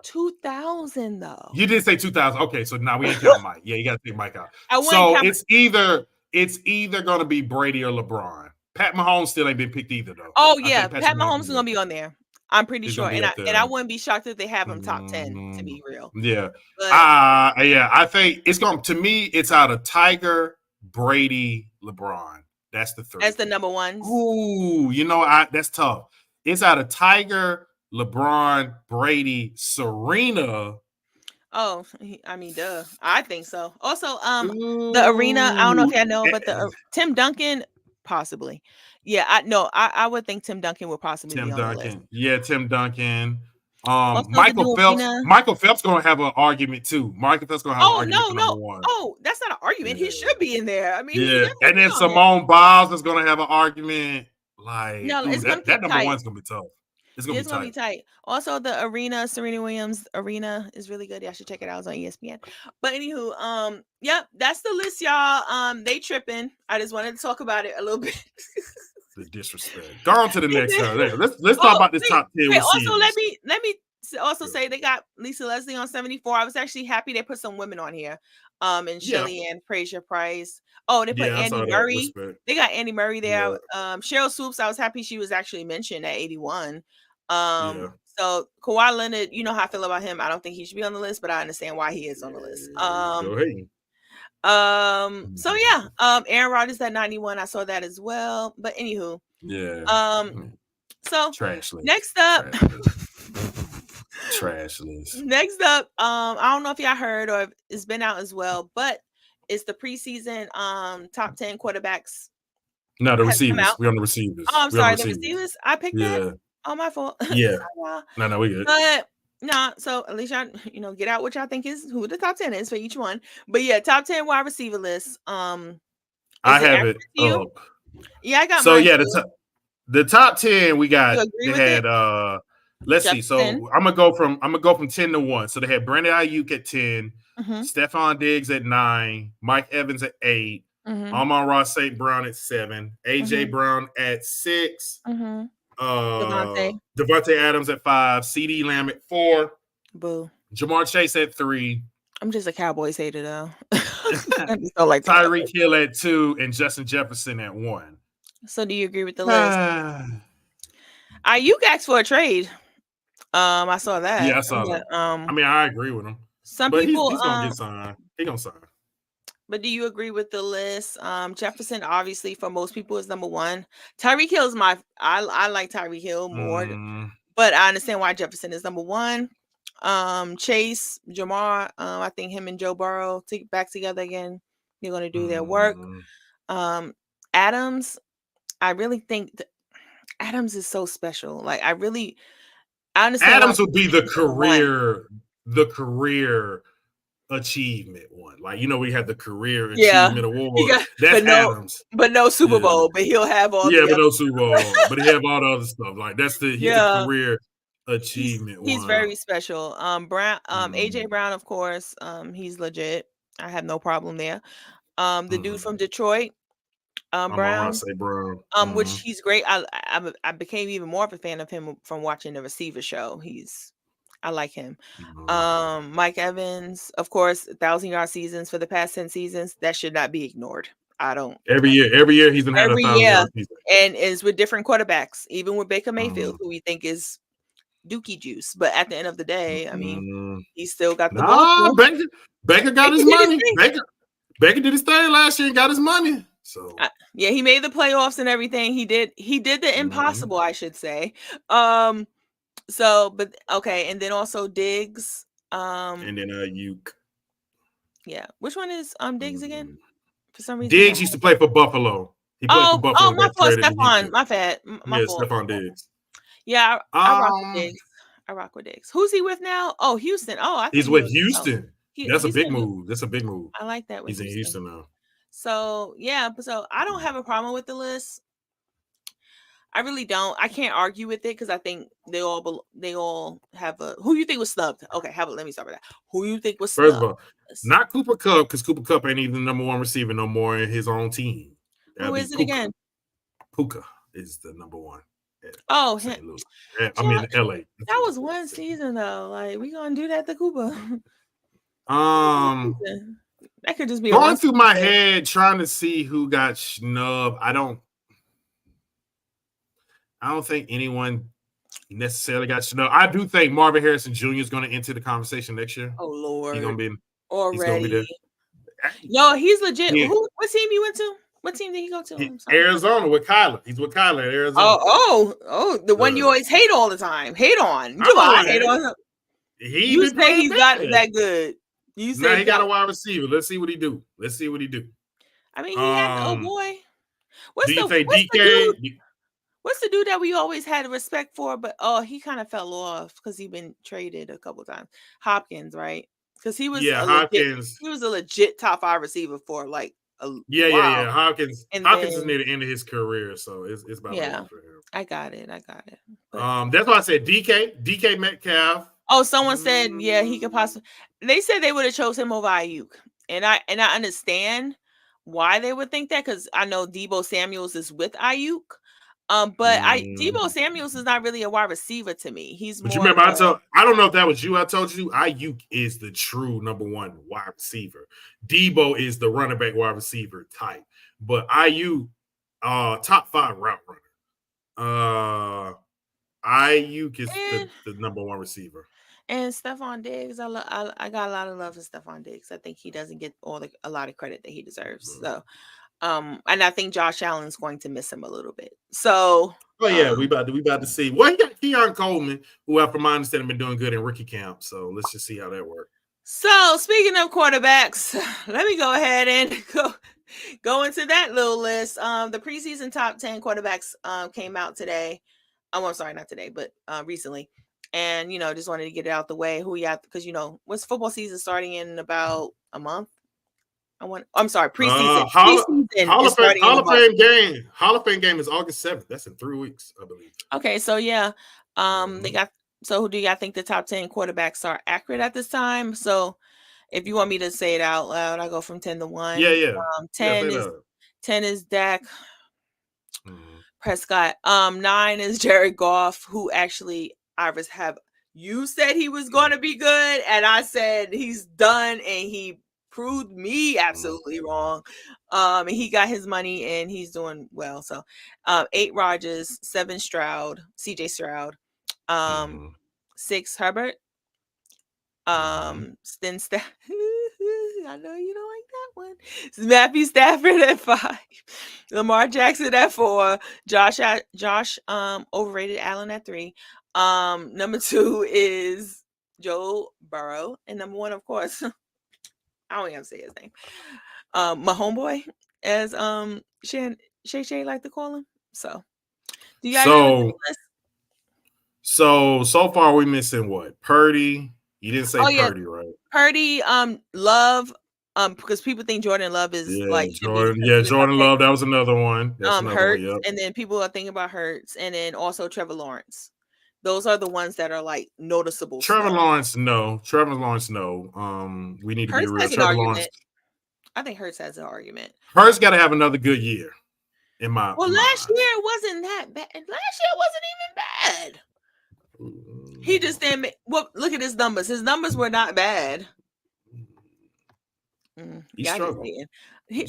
2000 though. You did say 2000. Okay, so now we ain't counting Mike. Yeah, you gotta take Mike out. So it's either gonna be Brady or LeBron. Pat Mahomes still ain't been picked either though. Oh yeah, Pat Mahomes is gonna be on there. I'm pretty sure, and I wouldn't be shocked if they have him top 10. To be real. Yeah. I think it's going to me. It's out of Tiger, Brady, LeBron. That's the 3. That's the number one. Ooh, that's tough. It's out of Tiger, LeBron, Brady, Serena. Oh, I mean, duh. I think so. Also, the arena. I don't know if y'all know, but the Tim Duncan, possibly. Yeah, I would think Tim Duncan would possibly be on the list. Yeah, Tim Duncan. Michael Phelps gonna have an argument too. Michael Phelps gonna have an argument for number one. Oh, that's not an argument. Yeah. He should be in there. I mean, and then Simone Biles is gonna have an argument. Like, that number tight. One's gonna be tough. It's gonna be tight. Also, the arena, Serena Williams arena is really good. Y'all should check it out. It's on ESPN. But anywho, that's the list, y'all. They tripping. I just wanted to talk about it a little bit. The disrespect. Go on to the next one. Let's talk about this top 10. Also, let me also say they got Lisa Leslie on 74. I was actually happy they put some women on here. And Shelly Ann Frazier Price. Oh, they put Andy Murray. They got Andy Murray there. Yeah. Cheryl Swoops. I was happy she was actually mentioned at 81. So Kawhi Leonard, you know how I feel about him. I don't think he should be on the list, but I understand why he is on the list. So Aaron Rodgers at 91. I saw that as well. But anywho, so trash list. Next up, trash list. Next up, I don't know if y'all heard or if it's been out as well, but it's the preseason top 10 quarterbacks. No, the receivers. We're on the receivers. Oh, I'm sorry, the receivers. I picked that. Oh, my fault. Yeah. No, we good. But so at least y'all, get out what y'all think is who the top 10 is for each one. But yeah, top 10 wide receiver list. I have it up. Yeah, I got. So the top 10 we got. They had let's see. So I'm gonna go from 10 to 1. So they had Brandon Ayuk at 10, Stephon Diggs at 9, Mike Evans at 8, Amon-Ra St. Brown at 7, AJ Brown at 6. Devontae Adams at 5, CD Lamb at 4, Boo. Jamar Chase at 3, I'm just a Cowboys hater, though. I just don't like Tyreek Hill at 2 and Justin Jefferson at 1. So, do you agree with the list? Ayuk asked for a trade. I saw that. Yeah, I saw that. I mean, I agree with him. Some people he's gonna get signed. He gonna sign. But do you agree with the list? Jefferson, obviously, for most people, is number 1. Tyreek Hill is I like Tyreek Hill more, but I understand why Jefferson is number 1. Chase, Jamar, I think him and Joe Burrow back together again. They're going to do their work. Adams, I really think Adams is so special. Like, I understand Adams would be the career achievement one. Like, we had the career achievement award. That's Adams. But no Super Bowl, but he'll have all but no Super Bowl. But he have all the other stuff. Like, he's the career achievement one. He's very special. Brown, AJ Brown, of course. He's legit. I have no problem there. The dude from Detroit, Brown. Which he's great. I became even more of a fan of him from watching the Receiver show. I like him. Mike Evans, of course, 1,000-yard seasons for the past 10 seasons. That should not be ignored. I don't. Every year he's been having 1,000-yard season. And is with different quarterbacks, even with Baker Mayfield, who we think is dookie juice. But at the end of the day, I mean, he still got the ball. Baker got his money. Baker did his thing last year and got his money. So he made the playoffs and everything. He did the impossible, I should say. So, but okay, and then also Diggs. And then Ayuk. Yeah, which one is Diggs again? For some reason, Diggs used to play for Buffalo. He played for Buffalo. My fault, Stephon. My bad. Stephon Diggs. Yeah, I rock with Diggs. I rock with Diggs. Who's he with now? Oh, Houston. Oh, he's with Houston. That's a big move. That's a big move. I like that. He's in Houston now. So so I don't have a problem with the list. I really don't. I can't argue with it because I think they all have a. Who you think was snubbed? Okay, let me start with that. Who you think was snubbed? First of all, not Cooper Kupp, because Cooper Kupp ain't even the number 1 receiver no more in his own team. Who is it again? Puka is the number 1. Oh, St. Louis. I mean, LA. That was one season though. Like, we gonna do that to Cooper? That could just be going through my head trying to see who got snubbed. I don't think anyone necessarily got snubbed. I do think Marvin Harrison Jr. is going to enter the conversation next year. Oh Lord, he's going to be there. No, he's legit. Yeah. What team you went to? What team did he go to? Arizona with Kyler. He's with Kyler at Arizona. Oh, the one you always hate all the time. Hate on. I hate on him. You say he's not that good. You say he got a wide receiver. Let's see what he do. I mean, he had boy. What's DK? What's the dude that we always had respect for? But he kind of fell off because he's been traded a couple times. Hopkins, right? Because he was Hopkins. He was a legit top 5 receiver for like a while. Hopkins is near the end of his career, so it's about over for him. I got it. But, that's why I said DK Metcalf. Oh, someone said he could possibly. They said they would have chose him over Ayuk, and I understand why they would think that because I know Deebo Samuels is with Ayuk. But Deebo Samuels is not really a wide receiver to me. He's more. But you remember, I don't know if that was you. I told you Ayuk is the true number 1 wide receiver. Deebo is the running back wide receiver type, but Ayuk, top 5 route runner. Ayuk is the number 1 receiver. And Stephon Diggs, I got a lot of love for Stephon Diggs. I think he doesn't get a lot of credit that he deserves. So. And I think Josh Allen's going to miss him a little bit. So, we about to see. Well, he got Keon Coleman, who, from my understanding, been doing good in rookie camp. So let's just see how that works. So, speaking of quarterbacks, let me go ahead and go into that little list. The preseason top 10 quarterbacks came out today. I'm sorry, not today, but recently. And just wanted to get it out the way. Who you have because what's football season starting in about a month. I'm sorry, preseason. Hall of Fame game is August 7th. That's in 3 weeks, I believe. Okay, so they got. So who do you think the top 10 quarterbacks are accurate at this time? So if you want me to say it out loud, I go from 10 to 1. Yeah. 10 is Dak Prescott. 9 is Jared Goff, who actually I have You said he was going to be good, and I said he's done, and he proved me absolutely wrong. And he got his money, and he's doing well. So, 8 Rodgers, 7 Stroud, CJ Stroud, 6 Herbert, Stenstaff. I know you don't like that one. Matthew Stafford at 5, Lamar Jackson at 4, Josh overrated Allen at 3. Number 2 is Joe Burrow, and number 1, of course, I don't even have to say his name. My homeboy, as Shay like to call him. So, do you guys so far we missing what? Purdy. You didn't say Purdy, right? Purdy, Love, because people think Jordan Love is Jordan. Jordan Love. That was another one. That's Hurts, and then people are thinking about Hurts, and then also Trevor Lawrence. Those are the ones that are like noticeable. Trevor Lawrence, no. We need to be real. Trevor Lawrence. I think Hurts has an argument. Hurts got to have another good year. Last year wasn't that bad. Last year wasn't even bad. He just didn't. Well, look at his numbers. His numbers were not bad. He struggled. But he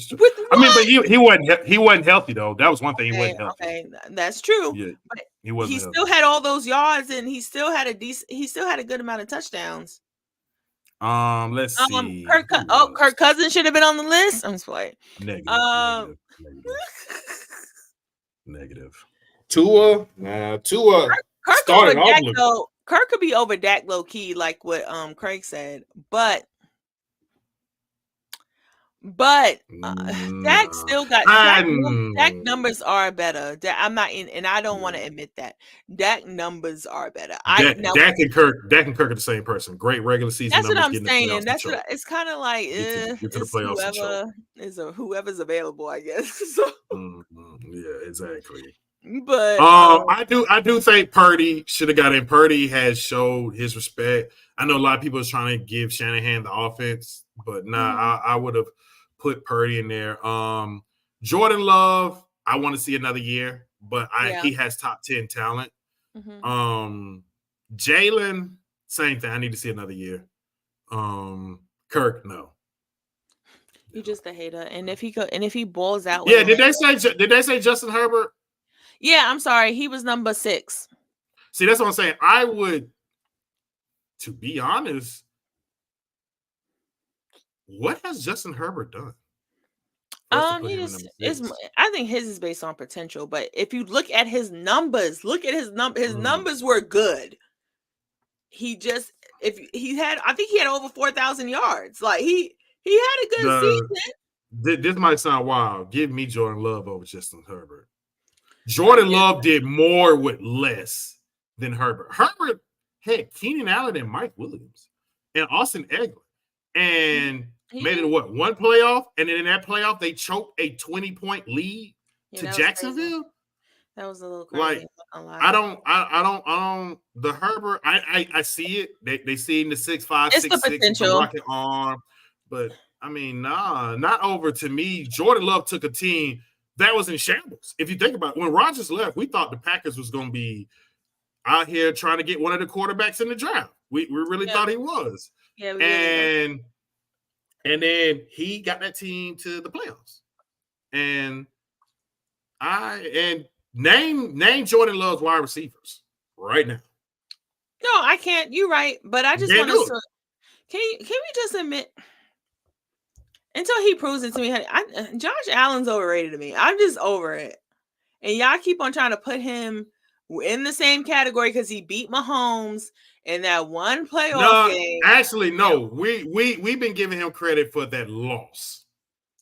wasn't healthy though. That was one thing. He wasn't healthy. Okay, that's true. Yeah, but he wasn't. He still had all those yards, and he still had a good amount of touchdowns. Let's see. Kirk Cousins should have been on the list. I'm just playing. Negative. Tua. Kirk could be over Dak low key, like what Craig said, but Dak still got Dak numbers are better. I'm not in, and I don't want to admit that Dak numbers are better. Dak and Kirk are the same person. Great regular season. That's what I'm saying. It's kind of like get to the playoffs. Whoever's available, I guess. So. Yeah, exactly. But I do think Purdy should have got in. Purdy has showed his respect. I know a lot of people are trying to give Shanahan the offense, but I would have put Purdy in there. Jordan Love, I want to see another year, but he has top 10 talent. Jalen, same thing. I need to see another year. Kirk, no. You're just a hater, and if he balls out, did they say Justin Herbert? Yeah, I'm sorry. He was number 6. See, that's what I'm saying. I would, to be honest, what has Justin Herbert done? I think his is based on potential, but if you look at his numbers, his numbers were good. I think he had over 4,000 yards. Like he had a good season. This might sound wild. Give me Jordan Love over Justin Herbert. Jordan Love did more with less than Herbert. Herbert had Keenan Allen and Mike Williams and Austin Eckler, and made it one playoff, and then in that playoff they choked a 20-point lead to Jacksonville. That was a little crazy. I don't. The Herbert, I see it. They see in the 6'5", 6'6", rocket arm, but I mean, not over to me. Jordan Love took a team that was in shambles. If you think about it, when Rodgers left, we thought the Packers was going to be out here trying to get one of the quarterbacks in the draft. We really thought he was. Yeah, and then he got that team to the playoffs. And name Jordan Love's wide receivers right now. No, I can't. You're right, but I just want to. Can we just admit? Until he proves it to me, Josh Allen's overrated to me. I'm just over it. And y'all keep on trying to put him in the same category because he beat Mahomes in that one playoff game. Actually, no. We've been giving him credit for that loss.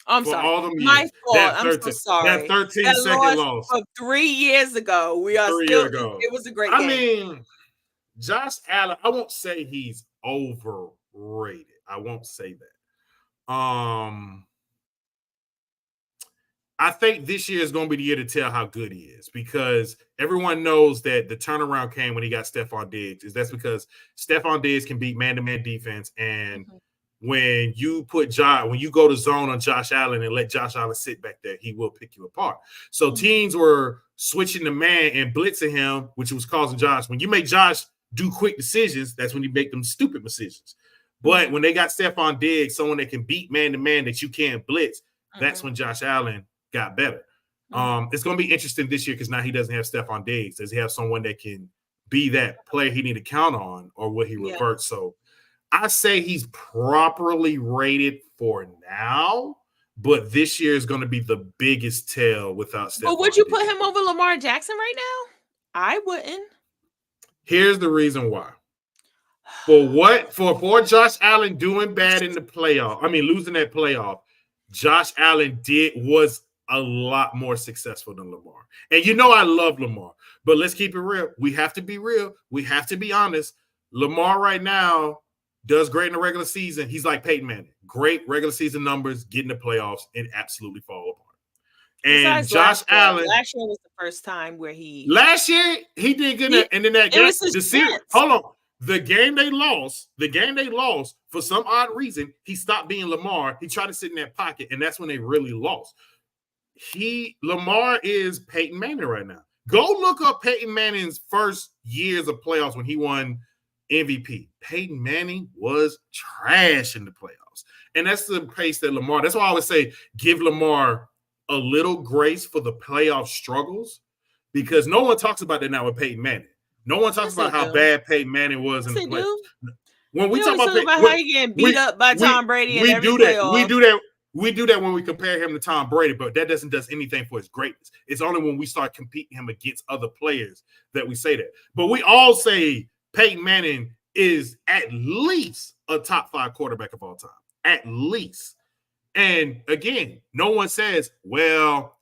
I'm sorry. All them My fault. I'm so sorry. That 13-second loss. From 3 years ago. It was a great game. I mean, Josh Allen, I won't say he's overrated. I won't say that. I think this year is going to be the year to tell how good he is, because everyone knows that the turnaround came when he got Stephon Diggs. That's because Stephon Diggs can beat man-to-man defense, and when you go to zone on Josh Allen and let Josh Allen sit back there, he will pick you apart. So teams were switching the man and blitzing him, which was causing Josh. When you make Josh do quick decisions, that's when you make them stupid decisions. But when they got Stephon Diggs, someone that can beat man to man that you can't blitz, that's when Josh Allen got better. It's going to be interesting this year because now he doesn't have Stephon Diggs. Does he have someone that can be that player he need to count on, or will he revert? So I say he's properly rated for now, but this year is going to be the biggest tell without Stephon. But would you put him over Lamar Jackson right now? I wouldn't. Here's the reason why. For Josh Allen doing bad in the playoff, losing that playoff, Josh Allen was a lot more successful than Lamar. And I love Lamar, but let's keep it real. We have to be real. We have to be honest. Lamar right now does great in the regular season. He's like Peyton Manning. Great regular season numbers, get in the playoffs, and absolutely fall apart. And Josh Allen. Last year was the first time where he. Last year, he did good. And then that game, hold on. The game they lost, for some odd reason, he stopped being Lamar. He tried to sit in that pocket, and that's when they really lost. Lamar is Peyton Manning right now. Go look up Peyton Manning's first years of playoffs when he won MVP. Peyton Manning was trash in the playoffs. And that's the pace that Lamar, that's why I would say give Lamar a little grace for the playoff struggles, because no one talks about that now with Peyton Manning. No one talks about how bad Peyton Manning was in the playoffs. When we talk about how he getting beat up by Tom Brady, we do that. We do that when we compare him to Tom Brady, but that doesn't do anything for his greatness. It's only when we start competing him against other players that we say that. But we all say Peyton Manning is at least a top 5 quarterback of all time. At least. And again, no one says, well,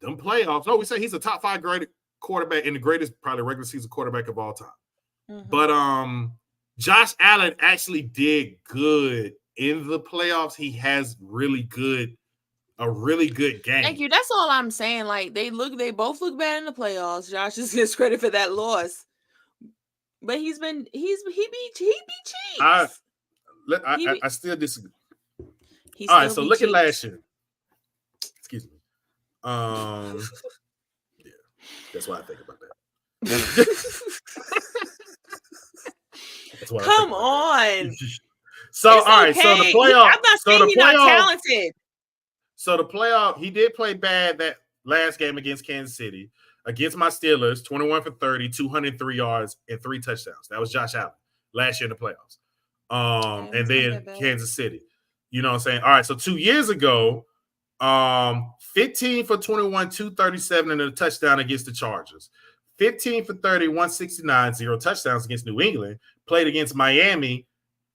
them playoffs. No, we say he's a top 5 great quarterback and the greatest probably regular season quarterback of all time. But Josh Allen actually did good in the playoffs. He has a really good game. Thank you. That's all I'm saying. Like they both look bad in the playoffs. Josh just gets credit for that loss. But he beat Chiefs. I still disagree. All right, so look at last year. Excuse me. Yeah, that's why I think about that. That's why Come on. So it's all right, so the playoff. I'm not saying he's not talented. So the playoff, he did play bad that last game against Kansas City. Against my Steelers, 21 for 30, 203 yards, and 3 touchdowns. That was Josh Allen last year in the playoffs. And then Kansas City. You know what I'm saying? All right, so 2 years ago, 15 for 21, 237, and a touchdown against the Chargers. 15 for 30, 169, 0 touchdowns against New England. Played against Miami,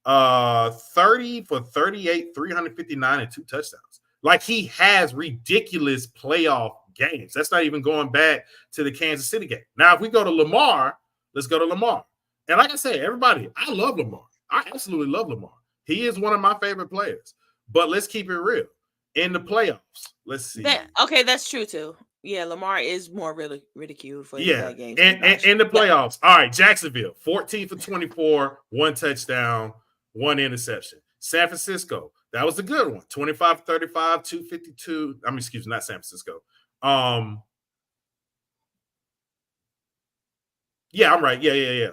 30 for 38, 359, and 2 touchdowns. Like, he has ridiculous playoff games. That's not even going back to the Kansas City game. Now, if we go to Lamar, let's go to Lamar. And like I said, everybody, I love Lamar. I absolutely love Lamar. He is one of my favorite players. But let's keep it real. In the playoffs, let's see. Okay, that's true too. Yeah, Lamar is more ridiculed for his bad games. And in the playoffs, all right, Jacksonville, 14 for 24, 1 touchdown, 1 interception. San Francisco, that was a good one. 25 for 35, 252. Excuse me, not San Francisco. Yeah, I'm right. Yeah.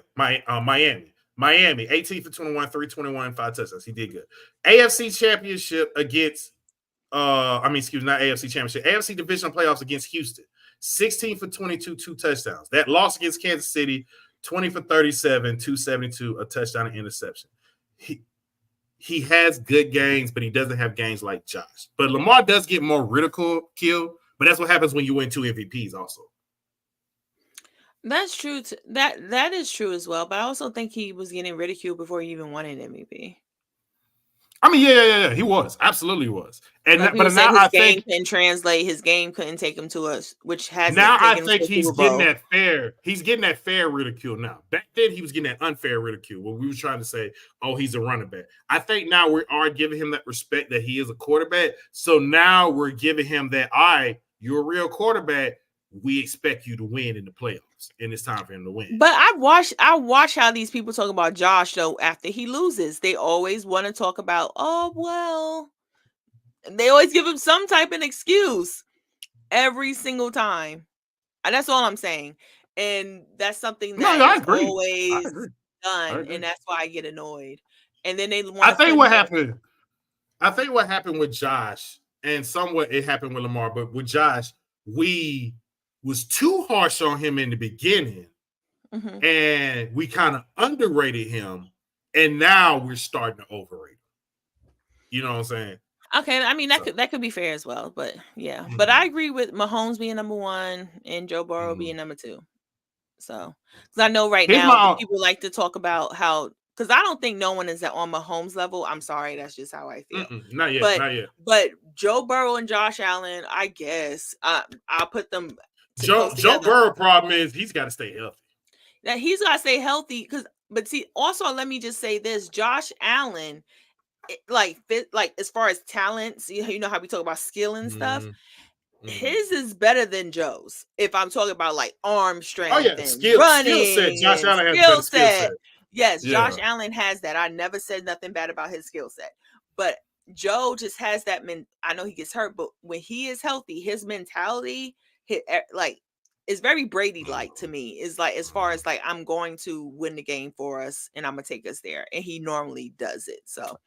Miami, 18 for 21, 321, 5 touchdowns. He did good. AFC Championship against not AFC Championship. AFC Division playoffs against Houston. 16 for 22, 2 touchdowns. That loss against Kansas City, 20 for 37, 272, a touchdown and interception. He has good games, but he doesn't have games like Josh. But Lamar does get more ridicule, but that's what happens when you win 2 MVPs also. That's true. That is true as well. But I also think he was getting ridiculed before he even won an MVP. Yeah. He was. Absolutely was. And but now I think can translate. His game couldn't take him to us, which has now I think he's getting that fair. He's getting that fair ridicule now. Back then he was getting that unfair ridicule when we were trying to say, "Oh, he's a running back." I think now we are giving him that respect that he is a quarterback. So now we're giving him that. All right, you're a real quarterback. We expect you to win in the playoffs, and it's time for him to win. But I watch how these people talk about Josh though after he loses. They always want to talk about, oh well, they always give him some type of excuse every single time. And that's all I'm saying. And that's something that I agree. done, and that's why I get annoyed. And then they want. I think what happened with Josh, and somewhat it happened with Lamar, but with Josh, we was too harsh on him in the beginning, and we kind of underrated him, and now we're starting to overrate him. You know what I'm saying? Okay, I mean that could be fair as well, but yeah. But I agree with Mahomes being number 1 and Joe Burrow being number 2. So, because I know now people like to talk about how, because I don't think no one is on Mahomes level. I'm sorry, that's just how I feel. Not yet. But Joe Burrow and Josh Allen, I guess I'll put them. Joe Burrow problem is he's got to stay healthy. Now he's got to stay healthy but see, also let me just say this: Josh Allen, like as far as talents, you know how we talk about skill and stuff. His is better than Joe's. If I'm talking about like arm strength, running, skill set. Josh Allen has skill set. Yes, Josh Allen has that. I never said nothing bad about his skill set, but Joe just has that. I know he gets hurt, but when he is healthy, his mentality, is very Brady-like to me. Is like as far as like I'm going to win the game for us, and I'm gonna take us there, and he normally does it. So.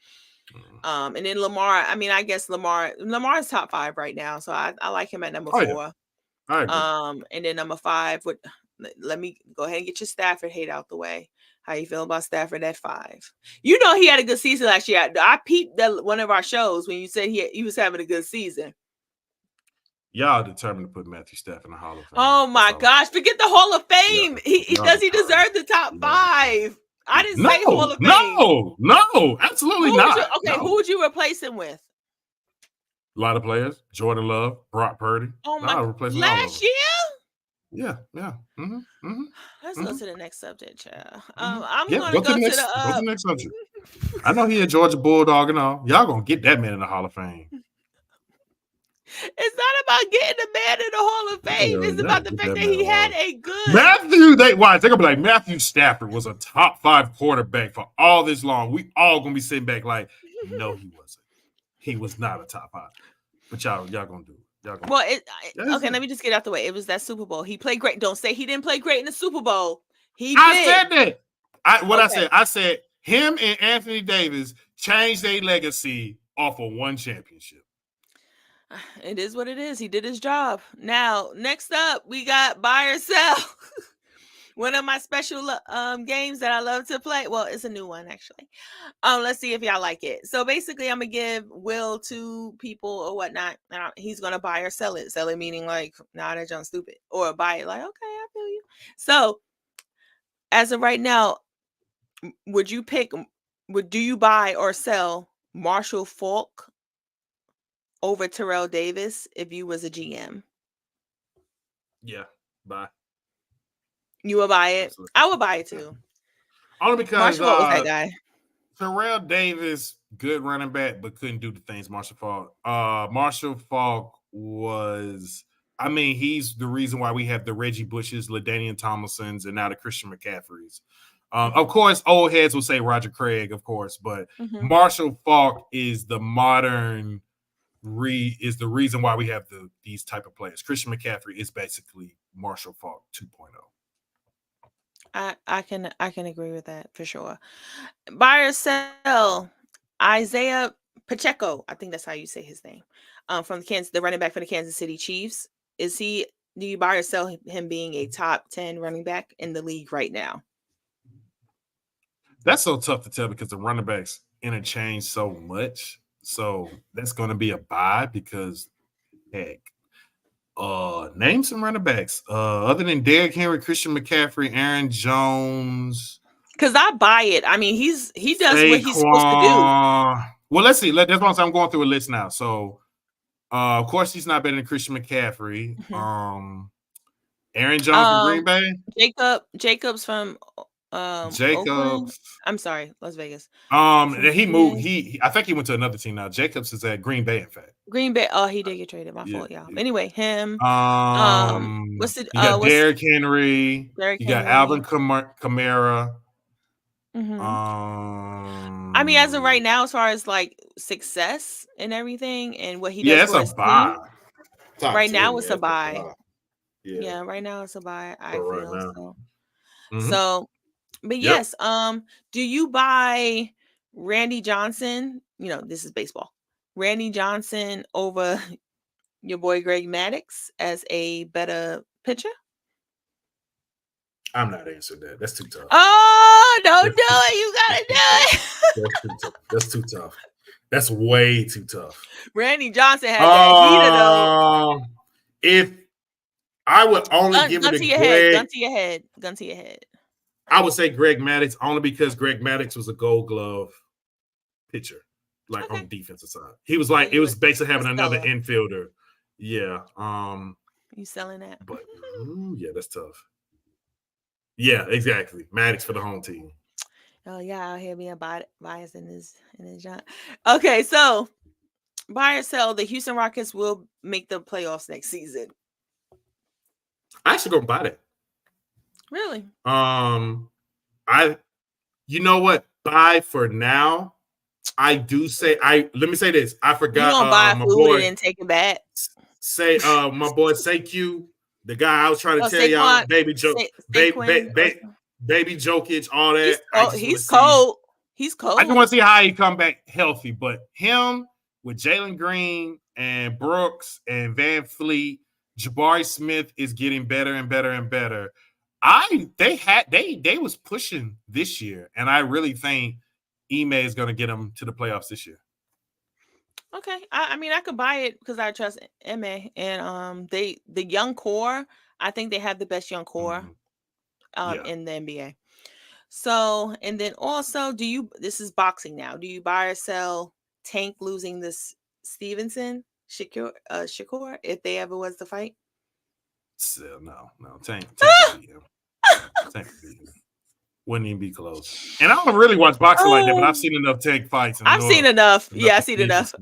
And then Lamar, I mean, I guess Lamar's top 5 right now, so I like him at number 4. Yeah. I agree. And then number 5 let me go ahead and get your Stafford hate out the way. How you feel about Stafford at 5? You know he had a good season last year. I peeped one of our shows when you said he was having a good season. Y'all determined to put Matthew Stafford in the Hall of Fame. Oh my gosh! Forget the Hall of Fame. Does he deserve the top 5? I didn't say Hall of Fame. No, absolutely not. Who would you replace him with? A lot of players. Jordan Love, Brock Purdy. Oh my! Last year? Yeah. Let's go to the next subject, child. I'm going to go to the next subject. I know he a Georgia Bulldog and all. Y'all gonna get that man in the Hall of Fame. It's not about getting the man in the Hall of Fame. It's about the fact that he had a good they're gonna be like, Matthew Stafford was a top 5 quarterback for all this long. We all gonna be sitting back like, no, he wasn't. He was not a top 5. But y'all gonna do it. Let me just get out the way. It was that Super Bowl. He played great. Don't say he didn't play great in the Super Bowl. I said that. I said him and Anthony Davis changed their legacy off of one championship. It is what it is. He did his job. Now, next up, we got buy or sell. One of my special games that I love to play. Well, it's a new one, actually. Let's see if y'all like it. So basically, I'm going to give Will to people or whatnot. And he's going to buy or sell it. Sell it meaning like, nah, that junk's stupid. Or buy it like, okay, I feel you. So, as of right now, do you buy or sell Marshall Faulk over Terrell Davis if you was a GM? Yeah, buy. You would buy it? Absolutely. I would buy it too. Only because Marshall Faulk was that guy. Terrell Davis, good running back, but couldn't do the things Marshall Faulk. Marshall Faulk was, I mean, he's the reason why we have the Reggie Bushes, LaDainian Tomlinsons, and now the Christian McCaffreys. Of course, old heads will say Roger Craig, of course, but Marshall Faulk is the modern is the reason why we have these type of players. Christian McCaffrey is basically Marshall Faulk 2.0. I can agree with that for sure. Buy or sell Isaiah Pacheco. I think that's how you say his name. From the running back for the Kansas City Chiefs. Do you buy or sell him being a top 10 running back in the league right now? That's so tough to tell because the running backs interchange so much. So that's going to be a buy because, heck, name some running backs other than Derrick Henry, Christian McCaffrey, Aaron Jones. Because I buy it. I mean, he does Saquon, what he's supposed to do. Well, let's see. That's what I'm going through a list now. So, of course, he's not better than Christian McCaffrey. Aaron Jones from Green Bay. Jacobs from Oakland? I'm sorry, Las Vegas. He moved. I think he went to another team now. Jacobs is at Green Bay, in fact. Green Bay. Oh, he did get traded. My fault, y'all. Anyway, him. What's it? You got Derrick Henry. You got Alvin Kamara. I mean, as of right now, as far as like success and everything, and what he does, it's a buy. Right now, it's a buy. Yeah, right now it's a buy. I feel so. So, But yes, do you buy Randy Johnson? This is baseball. Randy Johnson over your boy Greg Maddux as a better pitcher? I'm not answering that. That's too tough. Oh, don't do it. You gotta do it. That's too tough. That's way too tough. Randy Johnson had that heater though. If I would only give it a Greg, gun to your head. I would say Greg Maddux only because Greg Maddux was a Gold Glove pitcher, like on the defensive side. He was like, it was basically having another infielder. Yeah. You selling that? But yeah, that's tough. Yeah, exactly. Maddux for the home team. Oh yeah, out here being biased in his job. Okay, so buy or sell, the Houston Rockets will make the playoffs next season. I actually gonna buy that. Really? You know what? Buy for now. I do say let me say this. I forgot. You gonna buy my boy and take it back? Say my boy Sekou, the guy I was trying to tell y'all, baby Jokic, all that. He's cold. He's cold. I just want to see how he come back healthy. But him with Jalen Green and Brooks and Van Fleet, Jabari Smith is getting better and better and better. They was pushing this year, and I really think Ime is going to get them to the playoffs this year. Okay, I mean I could buy it because I trust Ime, and the young core. I think they have the best young core in the NBA. So, and then also, this is boxing now. Do you buy or sell Tank losing this Stevenson Shakur if they ever was to fight? So, no, Tank beat him. Tank beat him. Wouldn't even be close. And I don't really watch boxing like that, but I've seen enough Tank fights. I've seen enough. Yeah, I've seen enough.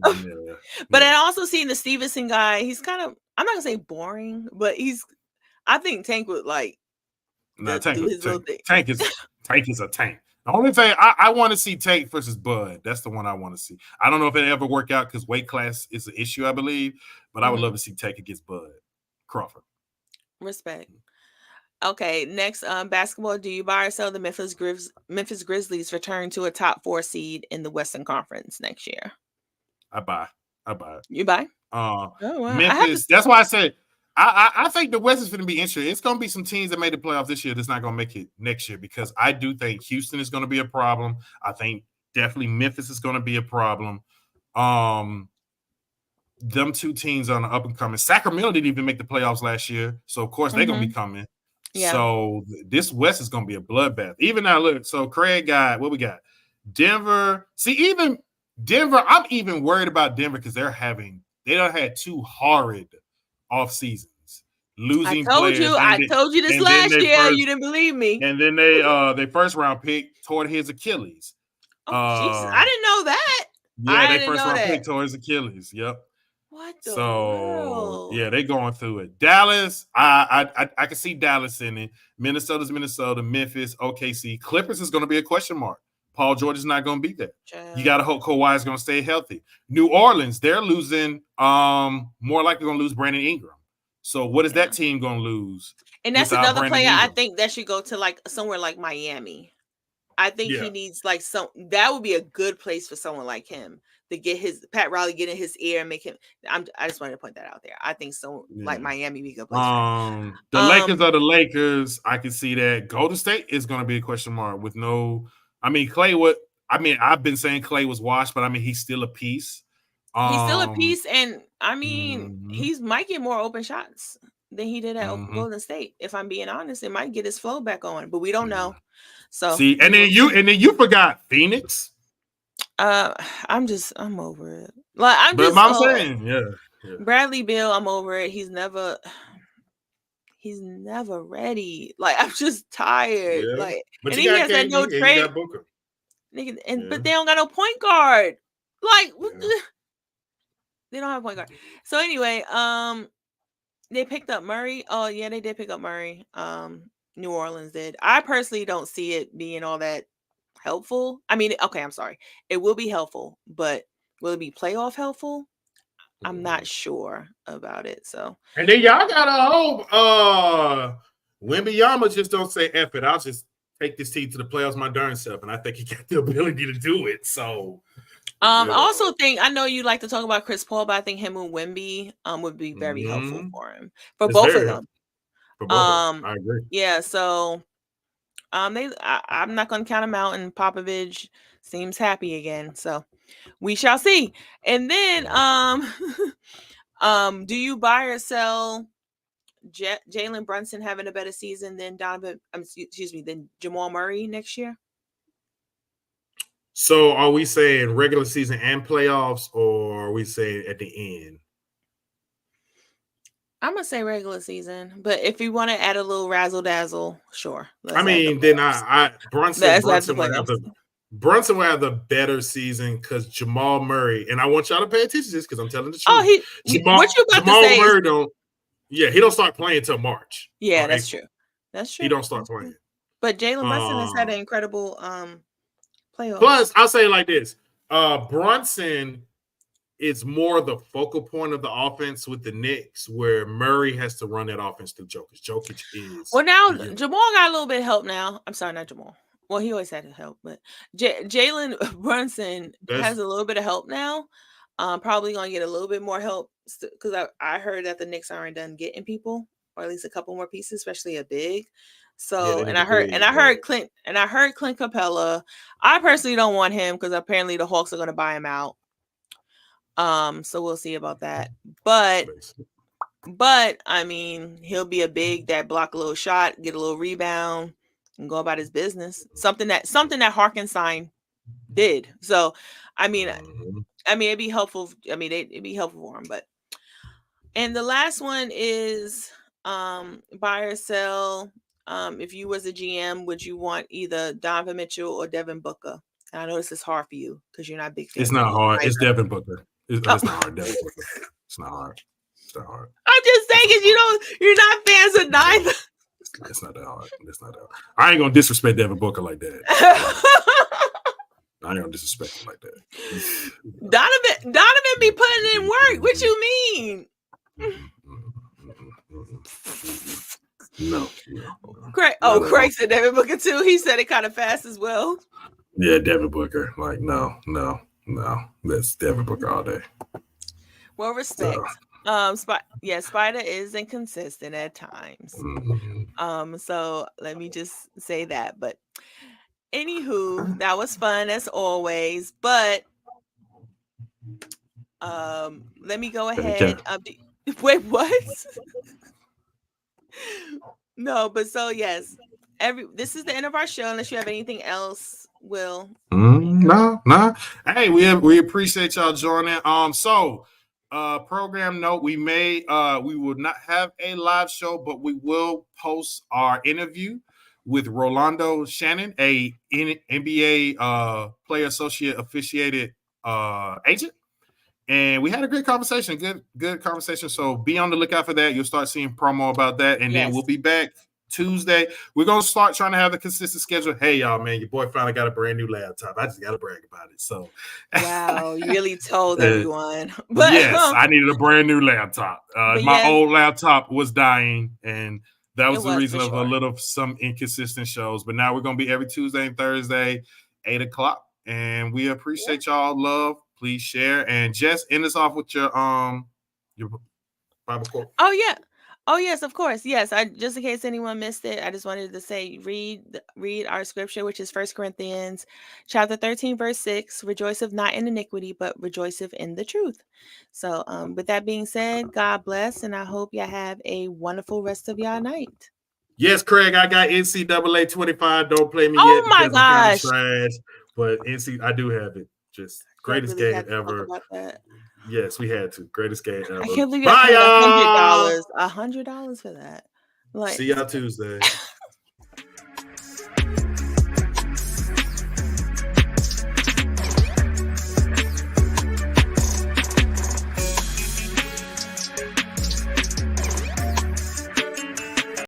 But I also seen the Stevenson guy. He's kind of, I'm not gonna say boring, but I think Tank would like Tank is a tank. The only thing I want to see Tank versus Bud. That's the one I want to see. I don't know if it ever work out because weight class is an issue, I believe. But I would love to see Tank against Bud Crawford. Respect. Okay, next basketball. Do you buy or sell the Memphis Grizzlies return to a top 4 seed in the Western Conference next year? I buy it. You buy? Wow. Memphis. That's why I said I think the West is going to be interesting. It's going to be some teams that made the playoffs this year that's not going to make it next year because I do think Houston is going to be a problem. I think definitely Memphis is going to be a problem. Them two teams on the up and coming. Sacramento didn't even make the playoffs last year, so of course they're going to be coming. Yeah. So this West is going to be a bloodbath. Even now, look. So Craig got what we got. Denver. See, even Denver. I'm even worried about Denver because they don't had 2 horrid off seasons. Losing players. I told you this last year. You didn't believe me. And then they first round pick toward his Achilles. Oh, Jesus. I didn't know that. Yeah, they first round pick toward his Achilles. Yep. What the world? Yeah, they going through it. Dallas, I can see Dallas in it. Minnesota's Minnesota, Memphis, OKC. Clippers is going to be a question mark. Paul George is not going to be there. You got to hope Kawhi is going to stay healthy. New Orleans, they're losing. More likely going to lose Brandon Ingram. So what is that team going to lose? And that's another player I think that should go to like somewhere like Miami. I think he needs like that would be a good place for someone like him to get Pat Riley get in his ear and make him. I just wanted to point that out there. I think like Miami be a good place. The Lakers are the Lakers. I can see that. Golden State is going to be a question mark with no. I mean, I've been saying Clay was washed, but I mean he's still a piece. He's still a piece, and I mean he might get more open shots than he did at Golden State. If I'm being honest, it might get his flow back on, but we don't know. So see, and then you forgot Phoenix. I'm over it. Like I'm saying, yeah. Bradley Beal, I'm over it. He's never ready. Like I'm just tired. Yeah. Like but and he has that no trade. But they don't got no point guard. Like they don't have a point guard. So anyway, they picked up Murray. Oh yeah, they did pick up Murray. New Orleans did. I personally don't see it being all that helpful. I mean, okay, I'm sorry. It will be helpful, but will it be playoff helpful? I'm not sure about it. So and then y'all gotta hope Wembanyama just don't say F it. I'll just take this team to the playoffs my darn self, and I think he got the ability to do it. So, I also think, I know you like to talk about Chris Paul, but I think him and Wemby would be very helpful for him, for both of them. For both of them. I agree. Yeah, so I'm not going to count him out, and Popovich seems happy again. So we shall see. And then do you buy or sell Jalen Brunson having a better season than than Jamal Murray next year? So are we saying regular season and playoffs, or are we saying at the end? I'm gonna say regular season, but if you want to add a little razzle dazzle, sure. I mean, then Brunson will have the better season because Jamal Murray, and I want y'all to pay attention to this because I'm telling the truth. Oh, what you about Jamal to say? Murray he don't start playing until March. Yeah, that's true. That's true. He don't start playing. But Jalen Brunson has had an incredible playoff. Plus, I'll say it like this: Brunson is more the focal point of the offense with the Knicks, where Murray has to run that offense through Jokic. Jokic is now Jamal got a little bit of help now. I'm sorry, not Jamal. Well, he always had help, but Jalen Brunson has a little bit of help now. Probably gonna get a little bit more help because I heard that the Knicks aren't done getting people, or at least a couple more pieces, especially a big. So I heard Clint Capella. I personally don't want him because apparently the Hawks are gonna buy him out. So we'll see about that. But I mean, he'll be a big that block a little shot, get a little rebound, and go about his business. Something that Hartenstein did. So I mean, it'd be helpful. I mean, it'd be helpful for him. But and the last one is buy or sell. If you was a GM, would you want either Donovan Mitchell or Devin Booker? And I know this is hard for you because you're not a big fan. It's not hard. It's Devin Booker. It's not hard. Devin Booker. It's not hard. It's not hard. I'm just saying because you're not fans of neither. It's not that hard. It's not that hard. I ain't gonna disrespect Devin Booker like that. I ain't gonna disrespect him like that. Donovan be putting in work. What you mean? No. Craig said Devin Booker too. He said it kind of fast as well. Yeah, Devin Booker. Like, no. That's Devin Booker all day. Well, respect. Spider is inconsistent at times. So let me just say that. But anywho, that was fun as always. But let me go ahead. Wait, what? No, but so yes. This is the end of our show. Unless you have anything else, Will. No. Hey, we appreciate y'all joining. So program note, we will not have a live show, but we will post our interview with Rolando Shannon, a NBA player associate officiated agent. And we had a great conversation, good conversation. So be on the lookout for that. You'll start seeing promo about that. And then we'll be back Tuesday. We're going to start trying to have a consistent schedule. Hey, y'all, man, your boy finally got a brand new laptop. I just got to brag about it. So, wow, you really told everyone. But yes, I needed a brand new laptop. My old laptop was dying, and that was the reason of some inconsistent shows. But now we're going to be every Tuesday and Thursday, 8:00. And we appreciate y'all. Love. Please share. And Jess, end us off with your Bible quote. Oh, yeah. Oh, yes, of course. Yes. Just in case anyone missed it, I just wanted to say, read our scripture, which is 1 Corinthians chapter 13, verse 6. Rejoiceth not in iniquity, but rejoiceth in the truth. So with that being said, God bless. And I hope y'all have a wonderful rest of y'all night. Yes, Craig, I got NCAA 25. Don't play me yet. Oh, my gosh. Trash, but I do have it. Just greatest game ever. Yes, we had to. Greatest game ever. I can't believe you got $100 for that. See y'all Tuesday.